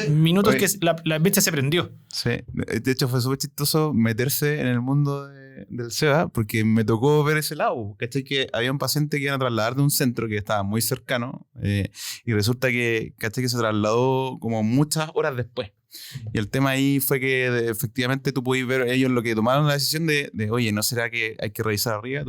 minutos que la mecha se prendió. Sí, de hecho fue súper chistoso meterse en el mundo del SEBA porque me tocó ver ese lado. ¿Cachai? Que había un paciente que iba a trasladar de un centro que estaba muy cercano y resulta que, ¿cachai? Que se trasladó como muchas horas después. Y el tema ahí fue que efectivamente tú podías ver ellos lo que tomaron la decisión de oye, ¿no será que hay que revisar arriba?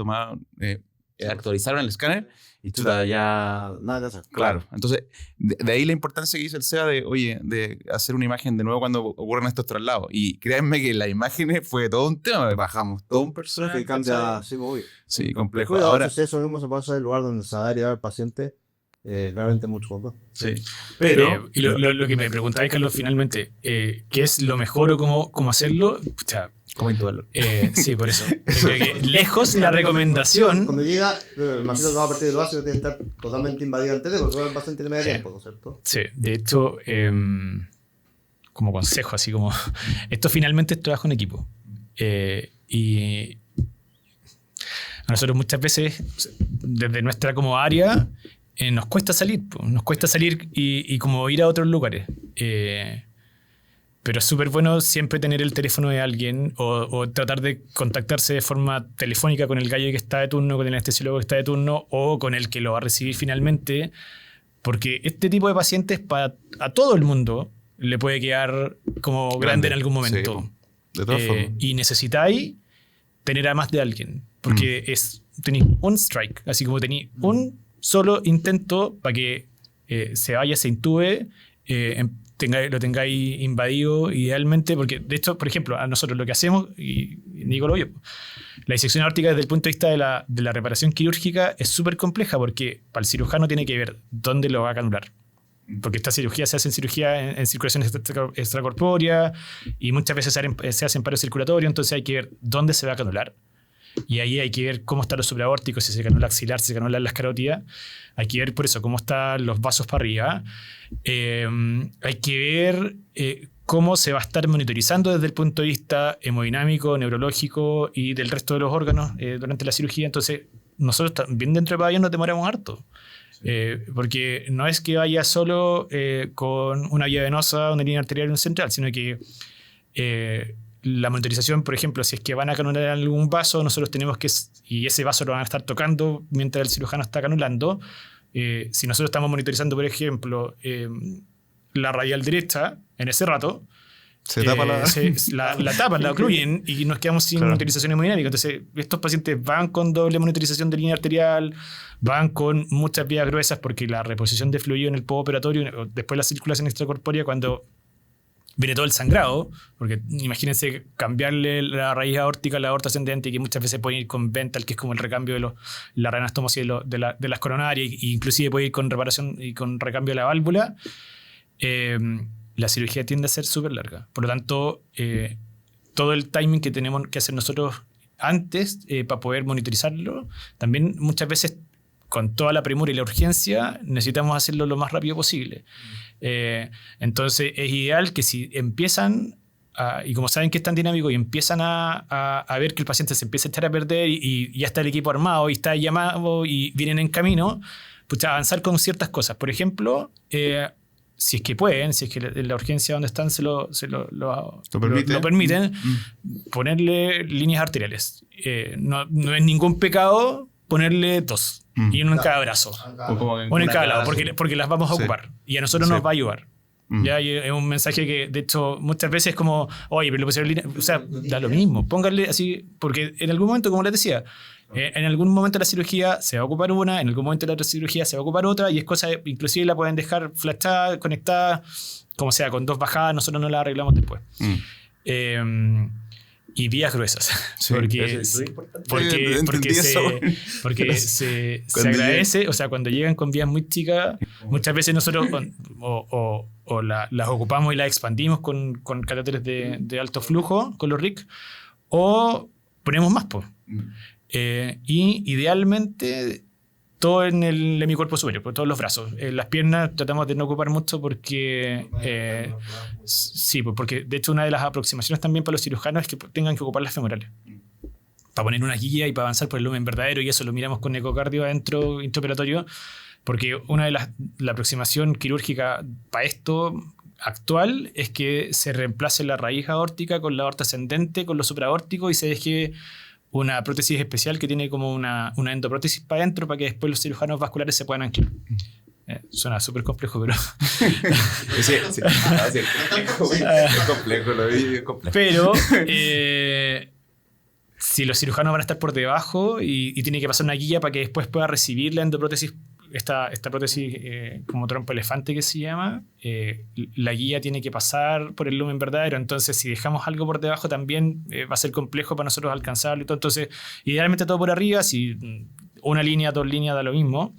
Actualizaron el escáner y chuta, ya nada de eso. Claro, entonces de ahí la importancia que hizo el SEA de hacer una imagen de nuevo cuando ocurren estos traslados. Y créanme que las imágenes fue todo un tema, bajamos todo un personaje. Que cambia, sí, muy sí, complejo. Cuidado, Ahora, eso mismo se puede hacer en el lugar donde se va a derivar el paciente, realmente mucho poco. sí. Pero y lo que me preguntáis, Carlos, finalmente, ¿qué es lo mejor o cómo hacerlo? O sea, ¿cómo intubarlo? Sí, por eso. Creo que lejos la recomendación. Cuando llega, imagino que va a partir del básico, tiene que estar totalmente invadido antes de, porque el paciente tiene medio tiempo, ¿no es cierto? Sí, de hecho, como consejo, así como, esto finalmente es trabajo en equipo. Y a nosotros muchas veces, desde nuestra como área, nos cuesta salir, y como ir a otros lugares. Pero es súper bueno siempre tener el teléfono de alguien o tratar de contactarse de forma telefónica con el gallo que está de turno, con el anestesiólogo que está de turno o con el que lo va a recibir finalmente, porque este tipo de pacientes a todo el mundo le puede quedar como grande en algún momento. Sí, de todas formas. Y necesitáis tener a más de alguien, porque tenéis un strike, así como tenéis un solo intento para que se vaya, se intube, lo tengáis invadido idealmente, porque de hecho, por ejemplo, a nosotros lo que hacemos, y digo lo obvio, la disección aórtica desde el punto de vista de la reparación quirúrgica es súper compleja, porque para el cirujano tiene que ver dónde lo va a canular. Porque esta cirugía se hace en circulación extracorpórea y muchas veces se hace en paro circulatorio, entonces hay que ver dónde se va a canular. Y ahí hay que ver cómo están los supraórticos, si se canula axilar, si se canula las carótidas. Hay que ver por eso cómo están los vasos para arriba. Hay que ver cómo se va a estar monitorizando desde el punto de vista hemodinámico, neurológico y del resto de los órganos durante la cirugía. Entonces, nosotros también dentro de pabellón nos demoramos harto. Porque no es que vaya solo con una vía venosa, una línea arterial y un central, sino que la monitorización, por ejemplo, si es que van a canular algún vaso, nosotros tenemos que, y ese vaso lo van a estar tocando mientras el cirujano está canulando. Si nosotros estamos monitorizando, por ejemplo, la radial derecha, en ese rato, se tapa la tapan, la ocluyen y nos quedamos sin monitorización hemodinámica. Entonces, estos pacientes van con doble monitorización de línea arterial, van con muchas vías gruesas porque la reposición de fluido en el postoperatorio, después la circulación extracorpórea, cuando viene todo el sangrado, porque imagínense cambiarle la raíz aórtica a la aorta ascendente, que muchas veces puede ir con Vental, que es como el recambio de la reanastomosis de las coronarias, e inclusive puede ir con reparación y con recambio de la válvula. La cirugía tiende a ser súper larga. Por lo tanto, todo el timing que tenemos que hacer nosotros antes para poder monitorizarlo, también muchas veces con toda la premura y la urgencia necesitamos hacerlo lo más rápido posible. Entonces es ideal que si empiezan y como saben que es tan dinámico y empiezan a ver que el paciente se empieza a echar a perder y ya está el equipo armado y está llamado y vienen en camino, pues avanzar con ciertas cosas. Por ejemplo, si es que pueden, si es que la urgencia donde están lo permiten, ponerle líneas arteriales. No es ningún pecado ponerle 2 y uno en cada brazo. Uno en cada lado, porque las vamos a ocupar y a nosotros nos va a ayudar. Ya es un mensaje que, de hecho, muchas veces es como, oye, pero le pusieron línea. O sea, da lo mismo, pónganle así, porque en algún momento, como les decía, en algún momento de la cirugía se va a ocupar una, en algún momento de la otra cirugía se va a ocupar otra, y es cosa, inclusive la pueden dejar flashada, conectada, como sea, con 2 bajadas, nosotros no la arreglamos después. Y vías gruesas. Sí, porque se agradece, o sea, cuando llegan con vías muy chicas, muchas veces nosotros las ocupamos y las expandimos con catéteres de alto flujo, con los RIC, o ponemos más, y idealmente todo en el hemicuerpo superior, por todos los brazos. Las piernas tratamos de no ocupar mucho porque... sí, pues porque de hecho una de las aproximaciones también para los cirujanos es que tengan que ocupar las femorales. Para poner una guía y para avanzar por el lumen verdadero, y eso lo miramos con ecocardio adentro, intraoperatorio, porque una de la aproximación quirúrgica para esto actual es que se reemplace la raíz aórtica con la aorta ascendente, con lo supraórtico, y se deje una prótesis especial que tiene como una endoprótesis para adentro para que después los cirujanos vasculares se puedan anclar. Suena súper complejo, pero... Sí, es complejo, lo vi, es complejo. Pero si los cirujanos van a estar por debajo y tiene que pasar una guía para que después pueda recibir la endoprótesis, esta prótesis como trompo elefante que se llama, la guía tiene que pasar por el lumen verdadero. Entonces, si dejamos algo por debajo también va a ser complejo para nosotros alcanzarlo y todo. Entonces, idealmente todo por arriba, si una línea, 2 líneas da lo mismo.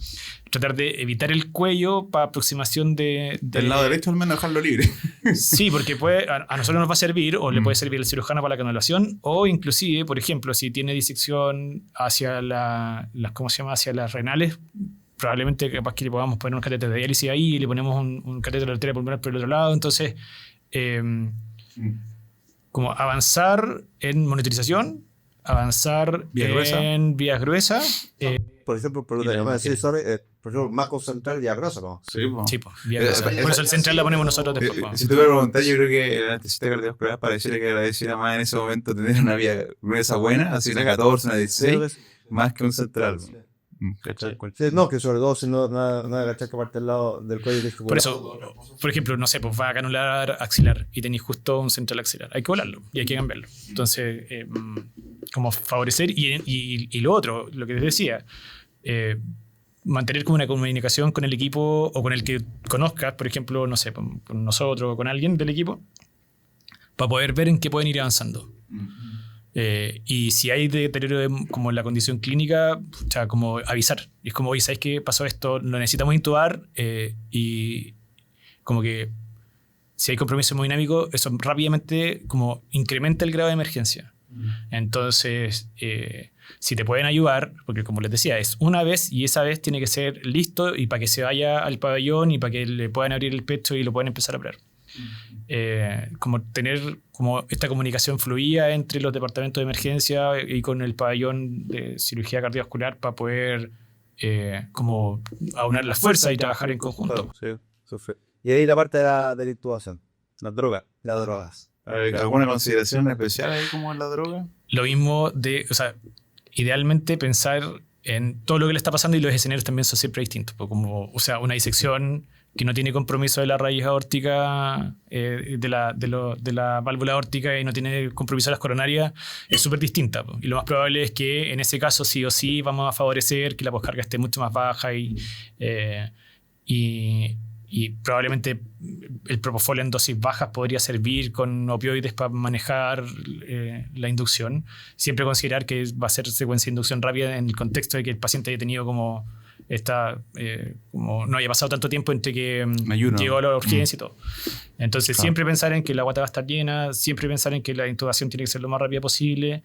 Tratar de evitar el cuello para aproximación del lado derecho al menos dejarlo libre. Sí, porque a nosotros nos va a servir, o le puede servir al cirujano para la canulación, o inclusive, por ejemplo, si tiene disección hacia ¿cómo se llama? Hacia las renales, probablemente capaz que le podamos poner un catéter de diálisis ahí y le ponemos un catéter de arteria pulmonar por el otro lado. Entonces, como avanzar en monitorización, avanzar en vías gruesas. Por ejemplo, por ejemplo, marco central y agrosa, ¿no? Sí, sí, vía gruesa. Por eso el central la ponemos nosotros después. Si te voy a preguntar, yo creo que el anestesista cardiovascular pareciera que agradeciera más en ese momento tener una vía gruesa buena, así una 14, una 16, más que un central. Sí, no, que sobre todo si no nada cachar que parte del lado del cuello. Por eso, por ejemplo, no sé, pues va a canular axilar y tenéis justo un central axilar. Hay que volarlo y hay que cambiarlo. Entonces, como favorecer y lo otro, lo que les decía, mantener como una comunicación con el equipo o con el que conozcas, por ejemplo, no sé, con nosotros o con alguien del equipo, para poder ver en qué pueden ir avanzando. Y si hay deterioro como en la condición clínica, o sea, como avisar. Y es como, oye, ¿sabes qué pasó esto? Lo necesitamos intubar y como que si hay compromiso hemodinámico, eso rápidamente como incrementa el grado de emergencia. Entonces, si te pueden ayudar, porque como les decía, es una vez y esa vez tiene que ser listo y para que se vaya al pabellón y para que le puedan abrir el pecho y lo puedan empezar a operar. Como tener como esta comunicación fluida entre los departamentos de emergencia y con el pabellón de cirugía cardiovascular para poder como aunar las fuerzas y trabajar en conjunto. Sí, y ahí la parte de la intubación, las drogas. ¿Alguna consideración especial ahí como en la droga? Lo mismo o sea, idealmente pensar en todo lo que le está pasando, y los escenarios también son siempre distintos, como, o sea, una disección que no tiene compromiso de la raíz aórtica, de la válvula aórtica, y no tiene compromiso de las coronarias, es súper distinta. Y lo más probable es que en ese caso sí o sí vamos a favorecer que la poscarga esté mucho más baja y probablemente el propofol en dosis bajas podría servir con opioides para manejar la inducción. Siempre considerar que va a ser secuencia de inducción rápida en el contexto de que el paciente haya tenido como no haya pasado tanto tiempo entre que llegó a la urgencia y todo. Entonces siempre pensar en que la guata va a estar llena, siempre pensar en que la intubación tiene que ser lo más rápida posible,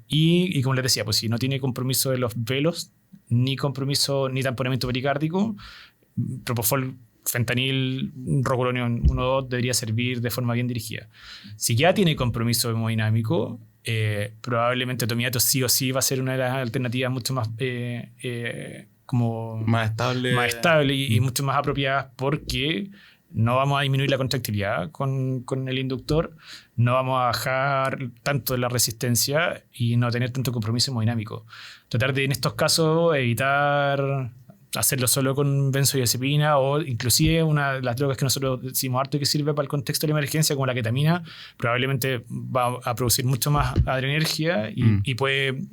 y como les decía, pues si no tiene compromiso de los velos, ni compromiso ni tamponamiento pericárdico, propofol, fentanil, rocuronium 1-2 debería servir de forma bien dirigida. Si ya tiene compromiso hemodinámico, probablemente tomiato sí o sí va a ser una de las alternativas mucho más como más estable y mucho más apropiadas, porque no vamos a disminuir la contractilidad con el inductor, no vamos a bajar tanto la resistencia y no tener tanto compromiso hemodinámico. Tratar de, en estos casos, evitar hacerlo solo con benzodiazepina, o inclusive una de las drogas que nosotros decimos harto que sirve para el contexto de la emergencia, como la ketamina, probablemente va a producir mucho más adrenergia y puede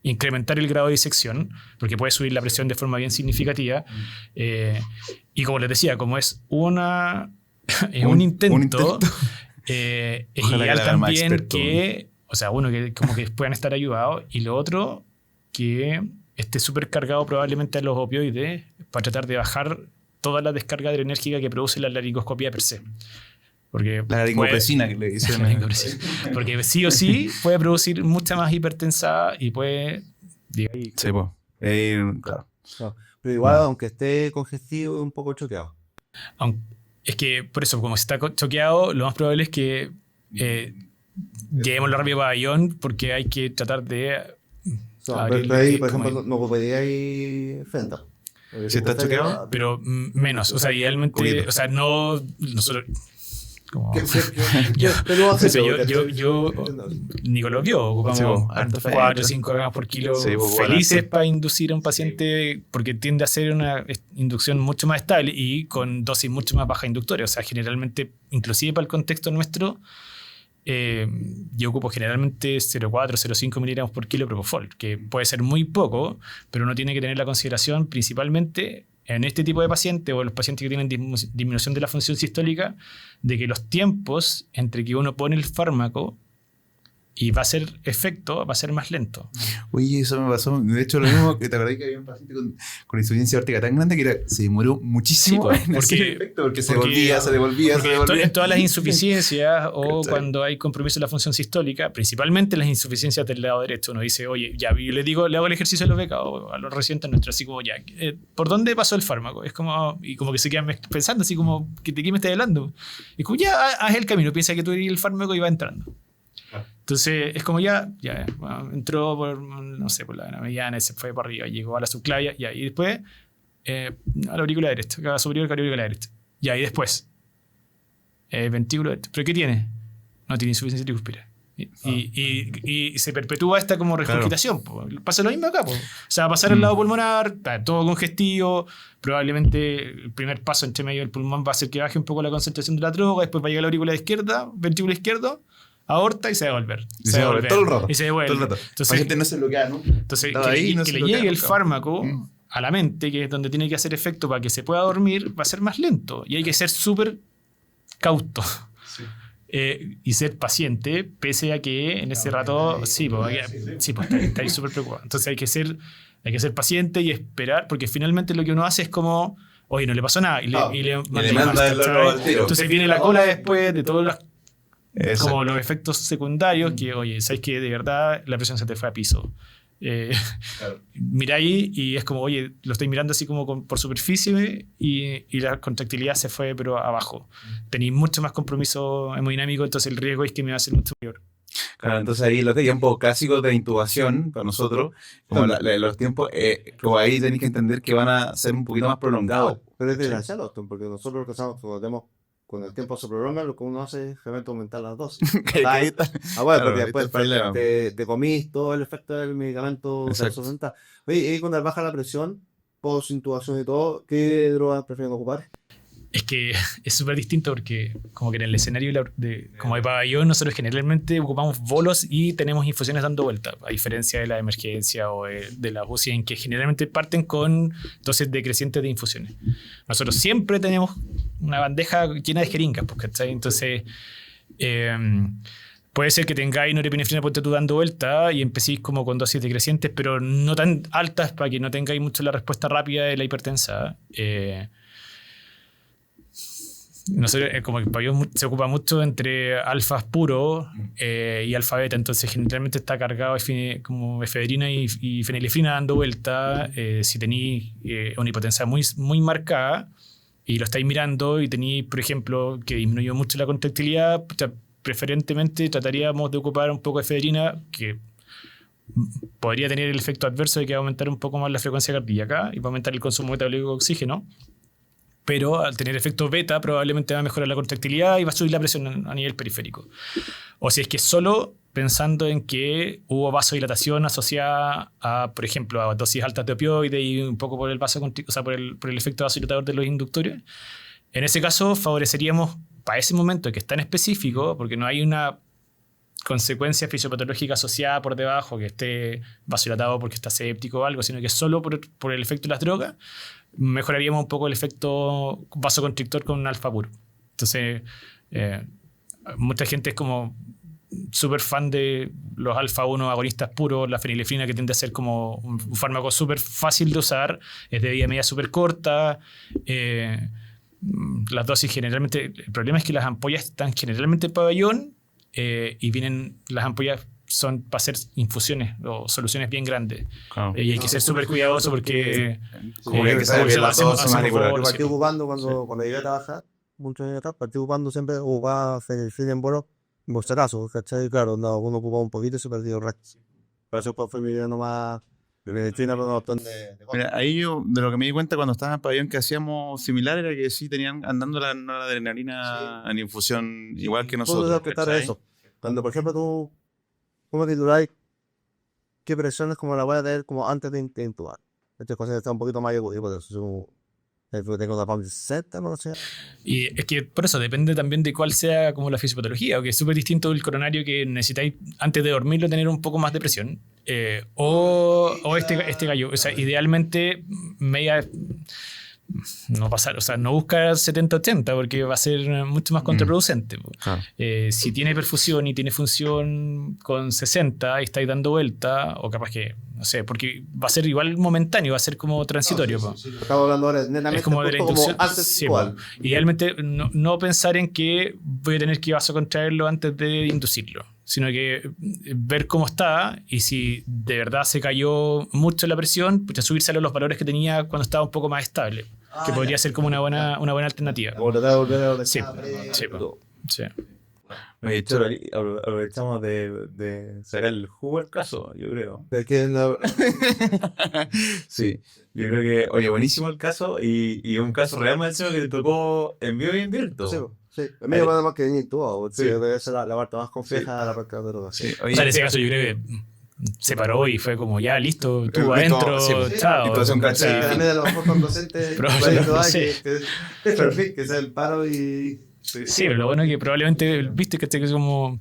incrementar el grado de disección, porque puede subir la presión de forma bien significativa. Y como les decía, como es un intento, es ideal también que, o sea, uno, que como que puedan estar ayudados, y lo otro, que esté súper cargado probablemente a los opioides para tratar de bajar toda la descarga adrenérgica que produce la laringoscopía per se. Porque la laringopresina que le dicen. Porque sí o sí puede producir mucha más hipertensada y puede... Sí, Claro. No, pero igual, aunque esté congestivo, es un poco choqueado. Es que por eso, como está choqueado, lo más probable es que llevémoslo rápido a pabellón porque hay que tratar de Pero ahí, por ejemplo, no ocuparía ahí Fenta. ¿Si está choqueado? Pero menos, o sea, idealmente, o sea, no nosotros como yo Nicolás vio, ocupamos 4 o 5 gramos por kilo felices para inducir a un paciente porque tiende a ser una inducción mucho más estable y con dosis mucho más baja inductoria, o sea, generalmente, inclusive para el contexto nuestro, yo ocupo generalmente 0,4, 0,5 miligramos por kilo de propofol, que puede ser muy poco, pero uno tiene que tener la consideración principalmente en este tipo de pacientes o los pacientes que tienen disminución de la función sistólica, de que los tiempos entre que uno pone el fármaco y va a hacer efecto va a ser más lento. Oye, eso me pasó. De hecho, lo mismo que te acordás que había un paciente con insuficiencia aórtica tan grande que se demoró muchísimo en hacer efecto porque se devolvía. En todas las insuficiencias o cuando hay compromiso en la función sistólica, principalmente las insuficiencias del lado derecho, uno dice, oye, ya, yo le hago el ejercicio de los becas o a los residentes nuestros, así como, ya, ¿por dónde pasó el fármaco? Es como, y como que se quedan pensando, así como, ¿de qué me estás hablando? Y como, ya, haz el camino, piensa que tú eres el fármaco y va entrando. Entonces es como bueno, entró por, no sé, por la mediana, se fue para arriba, llegó a la subclavia, y después a la aurícula derecha, a la superior de la aurícula derecha. Y después, ventrículo derecho. ¿Pero qué tiene? No tiene insuficiencia tricuspidal. Y se perpetúa esta como regurgitación. Claro. Pasa lo mismo acá. O sea, pasar al lado pulmonar, está todo congestivo, probablemente el primer paso entre medio del pulmón va a hacer que baje un poco la concentración de la droga, después va a llegar a la aurícula izquierda, ventrículo izquierdo, aorta y se va a volver. Se va a volver. Todo el rato. Y se devuelve. Todo el rato. Entonces, la gente no se bloquea, ¿no? Entonces, que le llegue el fármaco a la mente, que es donde tiene que hacer efecto para que se pueda dormir, va a ser más lento. Y hay que ser súper cauto. Sí. Y ser paciente, pese a que en ese rato, estáis súper preocupado. Entonces hay que ser paciente y esperar, porque finalmente lo que uno hace es como, oye, no le pasó nada. Y le manda el tiro. Entonces viene la cola después de todos los como los efectos secundarios, que, oye, sabes que de verdad la presión se te fue a piso. Claro. Mira ahí y es como, oye, lo estoy mirando así como por superficie y la contractilidad se fue pero abajo. Tenéis mucho más compromiso hemodinámico, entonces el riesgo es que me va a ser mucho mayor. Claro, entonces ahí los tiempos clásicos de intubación para nosotros, como los tiempos, como ahí tenéis que entender que van a ser un poquito más prolongados. Pero es desgraciado, porque nosotros lo que hacemos con el tiempo se prolonga, lo que uno hace es realmente aumentar las dosis. Porque después te comís todo el efecto del medicamento. Oye, y cuando baja la presión, post intubación y todo, ¿qué drogas prefieren ocupar? Es que es súper distinto porque como que en el escenario como de pabellón nosotros generalmente ocupamos bolos y tenemos infusiones dando vuelta, a diferencia de la emergencia o de la UCI en que generalmente parten con dosis decrecientes de infusiones. Nosotros siempre tenemos una bandeja llena de jeringas, ¿cachai? Entonces puede ser que tengáis norepinefrina ponte tú dando vuelta y empecéis como con dosis decrecientes, pero no tan altas para que no tengáis mucho la respuesta rápida de la hipertensa. Nosotros, como el pabellón se ocupa mucho entre alfas puros y alfa beta, entonces generalmente está cargado como efedrina y fenilefrina dando vuelta. Si tenéis una hipotensa muy, muy marcada y lo estáis mirando y tenéis, por ejemplo, que disminuyó mucho la contractilidad, preferentemente trataríamos de ocupar un poco de efedrina, que podría tener el efecto adverso de que va a aumentar un poco más la frecuencia cardíaca y va a aumentar el consumo metabólico de oxígeno. Pero al tener efecto beta probablemente va a mejorar la contractilidad y va a subir la presión a nivel periférico. O si es que solo pensando en que hubo vasodilatación asociada a, por ejemplo, a dosis altas de opioides y un poco por el por el efecto vasodilatador de los inductores, en ese caso favoreceríamos para ese momento que es tan específico, porque no hay una consecuencia fisiopatológica asociada por debajo que esté vasodilatado porque está séptico o algo, sino que solo por el efecto de las drogas mejoraríamos un poco el efecto vasoconstrictor con un alfa puro. Entonces, mucha gente es como súper fan de los alfa 1 agonistas puros, la fenilefrina, que tiende a ser como un fármaco súper fácil de usar, es de vida media súper corta. Las dosis generalmente, el problema es que las ampollas están generalmente en pabellón y vienen las ampollas son para hacer infusiones o soluciones bien grandes. Claro. Y hay que ser súper cuidadoso porque... Como que sabe que las dos son manipulables. Yo partí ocupando cuando llegué a trabajar, muchos años atrás, partí ocupando siempre, ocupaba fenilfil en bono, mosterazo, ¿cachai? Claro, no, uno ocupaba un poquito y se perdió el resto. Pero eso fue mi vida nomás, de medicina, pero un montón de cosas. Mira, ahí yo, de lo que me di cuenta cuando estaba en pabellón que hacíamos similar, era que sí tenían andando la adrenalina en infusión igual que Todo nosotros. debe afectar a ¿cachai? eso. Cuando, por ejemplo, tú, ¿cómo tituláis? ¿Qué presiones como la voy a tener como antes de intubar? Estas cosas están un poquito más agudas, por eso tengo una PAM de 60, no sé. Y es que por eso depende también de cuál sea como la fisiopatología, que es súper distinto el coronario que necesitáis antes de dormirlo tener un poco más de presión. O este gallo. O sea, idealmente media... No pasar, o sea, no buscar 70-80 porque va a ser mucho más contraproducente. Claro. Si tiene perfusión y tiene función con 60 y estáis dando vuelta, o capaz que, no sé, porque va a ser igual momentáneo, va a ser como transitorio. Estamos hablando ahora netamente Es como de la como inducción. antes Sí, igual. idealmente no pensar en que voy a tener que vasocontraerlo antes de inducirlo, sino que ver cómo está y si de verdad se cayó mucho la presión, pues subirse a los valores que tenía cuando estaba un poco más estable, que podría ser como una buena alternativa. Como tratar de volver a donde Sí, estaba sí, sí. Oye, Choro, aprovechamos de sacar el jugo al caso, yo creo. Es que Sí, yo creo que, oye, buenísimo el caso y un caso real más encima que te tocó en vivo y en directo. sí, sí. A mí me parece más que venir tú, Sí. debe ser la parte más compleja de la práctica de drogas. Sí, O oye, sea, en ese caso yo creo que se paró y fue como ya listo, tú Listo, adentro, sí, chao. situación O sea, cachai. También a lo mejor con docentes, Probablemente, que sí. es perfecto, que sea el paro y... Sí, pero lo bueno es que probablemente, viste que es como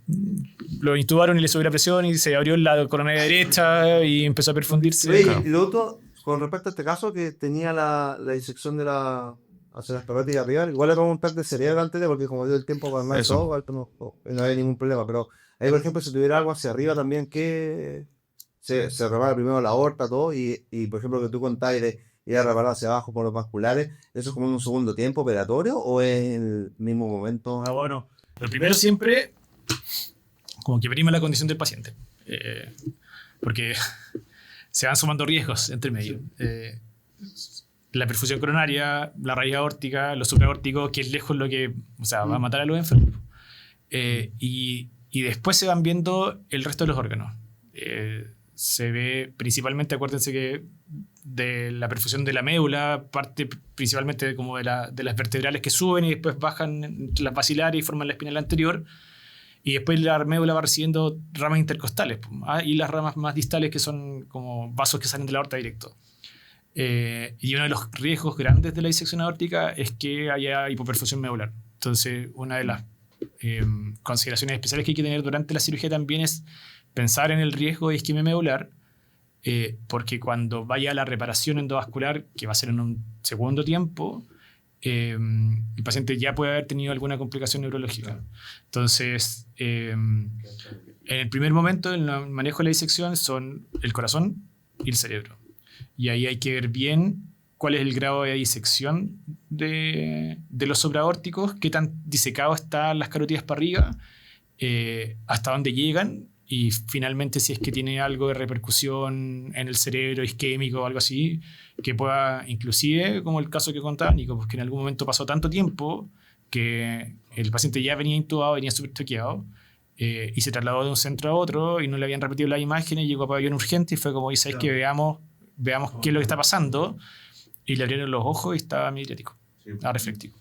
lo intubaron y le subió la presión y se abrió la coronaria derecha y empezó a perfundirse. Oye, Claro. y lo otro, con respecto a este caso, que tenía la disección de la... hacia las paredes de arriba, igual le tomó un tag de cerebro antes de, porque como dio el tiempo para armar Eso. todo, igual no había ningún problema. Pero ahí, por ejemplo, si tuviera algo hacia arriba también, que se repara primero la aorta, todo, y por ejemplo, que tú contáis de ir a reparar hacia abajo por los vasculares, ¿eso es como en un segundo tiempo operatorio o es en el mismo momento? Ah, bueno, lo primero siempre, como que prima la condición del paciente. Porque se van sumando riesgos entre medio. La perfusión coronaria, la raíz aórtica, lo supraórtico, que es lejos lo que, o sea, va a matar a los enfermos. Y después se van viendo el resto de los órganos. Se ve principalmente, acuérdense que de la perfusión de la médula, parte principalmente como de las vertebrales que suben y después bajan entre las vacilares y forman la espinal anterior. Y después la médula va recibiendo ramas intercostales y las ramas más distales que son como vasos que salen de la aorta directo. Y uno de los riesgos grandes de la disección aórtica es que haya hipoperfusión medular. Entonces, una de las consideraciones especiales que hay que tener durante la cirugía también es pensar en el riesgo de isquemia medular, porque cuando vaya a la reparación endovascular, que va a ser en un segundo tiempo, el paciente ya puede haber tenido alguna complicación neurológica. Entonces, en el primer momento, el manejo de la disección son el corazón y el cerebro. Y ahí hay que ver bien cuál es el grado de disección de los supraórticos, qué tan disecado están las carótidas para arriba, hasta dónde llegan, y finalmente si es que tiene algo de repercusión en el cerebro isquémico o algo así, que pueda, inclusive, como el caso que contaba Nico, pues que en algún momento pasó tanto tiempo que el paciente ya venía intubado, venía súper toqueado, y se trasladó de un centro a otro y no le habían repetido las imágenes, llegó a pabellón urgente y fue como, ¿sabes qué? Veamos qué es lo que está pasando, y le abrieron los ojos y estaba midriático, reflectivo.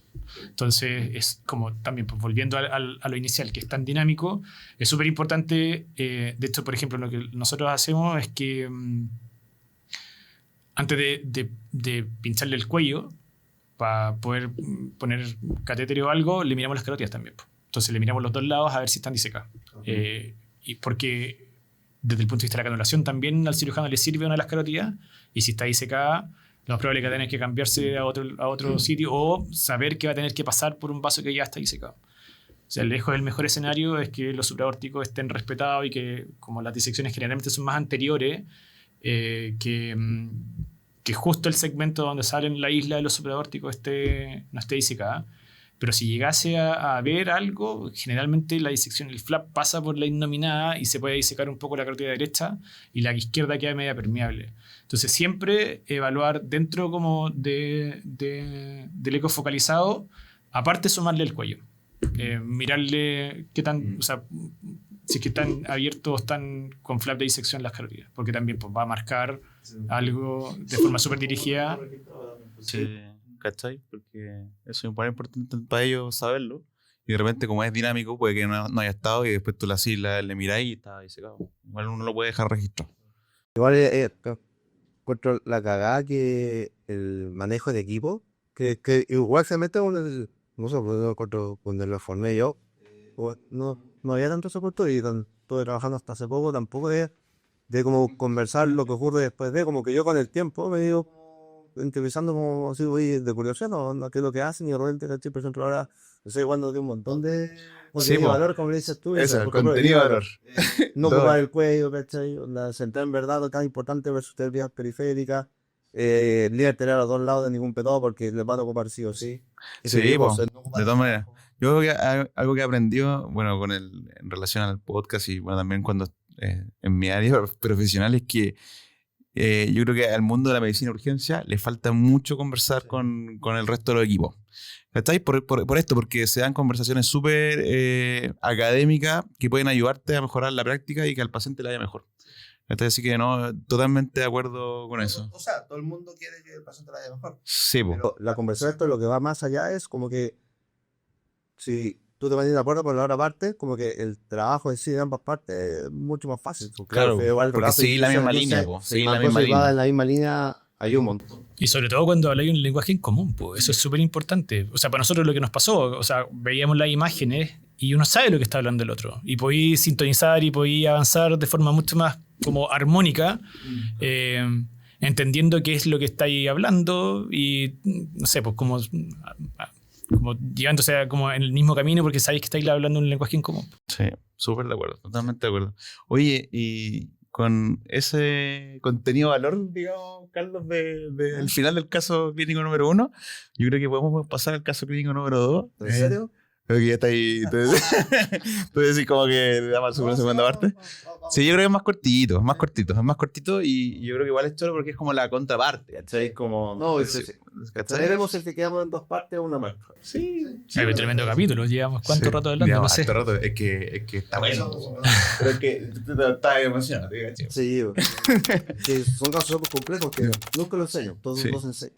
Entonces es como también, pues, volviendo a lo inicial, que es tan dinámico, es súper importante. De hecho, por ejemplo, lo que nosotros hacemos es que antes de pincharle el cuello para poder poner catéter o algo, le miramos las carótidas también, pues. Entonces le miramos los dos lados a ver si están disecadas. Y porque desde el punto de vista de la canulación también al cirujano le sirve una de las carótidas, y si está disecada, lo más probable es que va a tener que cambiarse a otro sitio, o saber que va a tener que pasar por un vaso que ya está disecado. O sea, lejos del mejor escenario es que los supraórticos estén respetados y que, como las disecciones generalmente son más anteriores, que justo el segmento donde salen la isla de los supraórticos no esté disecada. Pero si llegase a ver algo, generalmente la disección, el flap pasa por la innominada y se puede disecar un poco la carótida derecha y la izquierda queda media permeable. Entonces siempre evaluar dentro como del eco focalizado, aparte sumarle el cuello. Mirarle qué tan, o sea, si es que están abiertos o están con flap de disección las carótidas, porque también pues, va a marcar algo de forma súper dirigida. Sí, ¿cachai? Porque eso es muy importante para ellos saberlo. Y de repente, como es dinámico, puede que no haya estado y después tú le miráis y está disecado. Igual uno lo puede dejar registrado. Igual encuentro la cagada que el manejo de equipo, que igual se mete con el, no sé, cuando lo formé yo, no había tanto soporte y estuve trabajando hasta hace poco, tampoco de como conversar lo que ocurre después de, como que yo con el tiempo me he ido interesando como así, oye, de curiosidad, ¿no? ¿Qué es lo que hacen? Y de repente, ¿cachai? Por ejemplo, ahora estoy jugando de un montón de contenido de valor, como le dices tú. Eso, el por ejemplo, contenido de valor. No ocupar el cuello, ¿cachai? La sentada en verdad, lo tan importante versus tener vías periféricas. Líder tener a los dos lados de ningún pedo porque les van a ocupar sí o sí. Sí, po, de todas maneras. Yo creo que algo que he aprendido, bueno, en relación al podcast y bueno, también cuando en mi área profesional es que yo creo que al mundo de la medicina de urgencia le falta mucho conversar con el resto de los equipos. ¿Estáis? Por esto, porque se dan conversaciones súper académicas que pueden ayudarte a mejorar la práctica y que al paciente le vaya mejor. Así que no, totalmente de acuerdo con eso. O sea, todo el mundo quiere que el paciente le vaya mejor. Sí, po. Pero la conversación esto lo que va más allá es como que si tú te pones de acuerdo por la otra parte, como que el trabajo en sí de ambas partes es mucho más fácil. Claro, porque seguir la misma línea, po. Seguir la misma línea. En la misma línea hay un montón. Y sobre todo cuando habláis un lenguaje en común, pues eso es súper importante. O sea, para nosotros lo que nos pasó, o sea, veíamos las imágenes y uno sabe lo que está hablando el otro. Y podéis sintonizar y podéis avanzar de forma mucho más como armónica, entendiendo qué es lo que estáis hablando y, no sé, pues como llevándose como en el mismo camino porque sabéis que estáis hablando un lenguaje en común. Sí, súper de acuerdo, totalmente de acuerdo. Oye, y con ese contenido de valor, digamos, Carlos, del final del caso clínico número 1, yo creo que podemos pasar al caso clínico número 2. ¿En serio? Creo que ya está ahí. Tú decís como que le damos una segunda parte. Sí, yo creo que es más cortito y yo creo que igual es chulo porque es como la contraparte, ¿cachai? Como... No, sí, ¿cachai? Veremos el que quedamos en dos partes o una más. Sí. Hay tremendo capítulo, llevamos cuánto rato hablando, Digamos, no sé. harto rato, es que está bueno. Pero es que está emocionado, ¿cachai? Sí, que son casos súper complejos que nunca lo enseño, todos enseñan.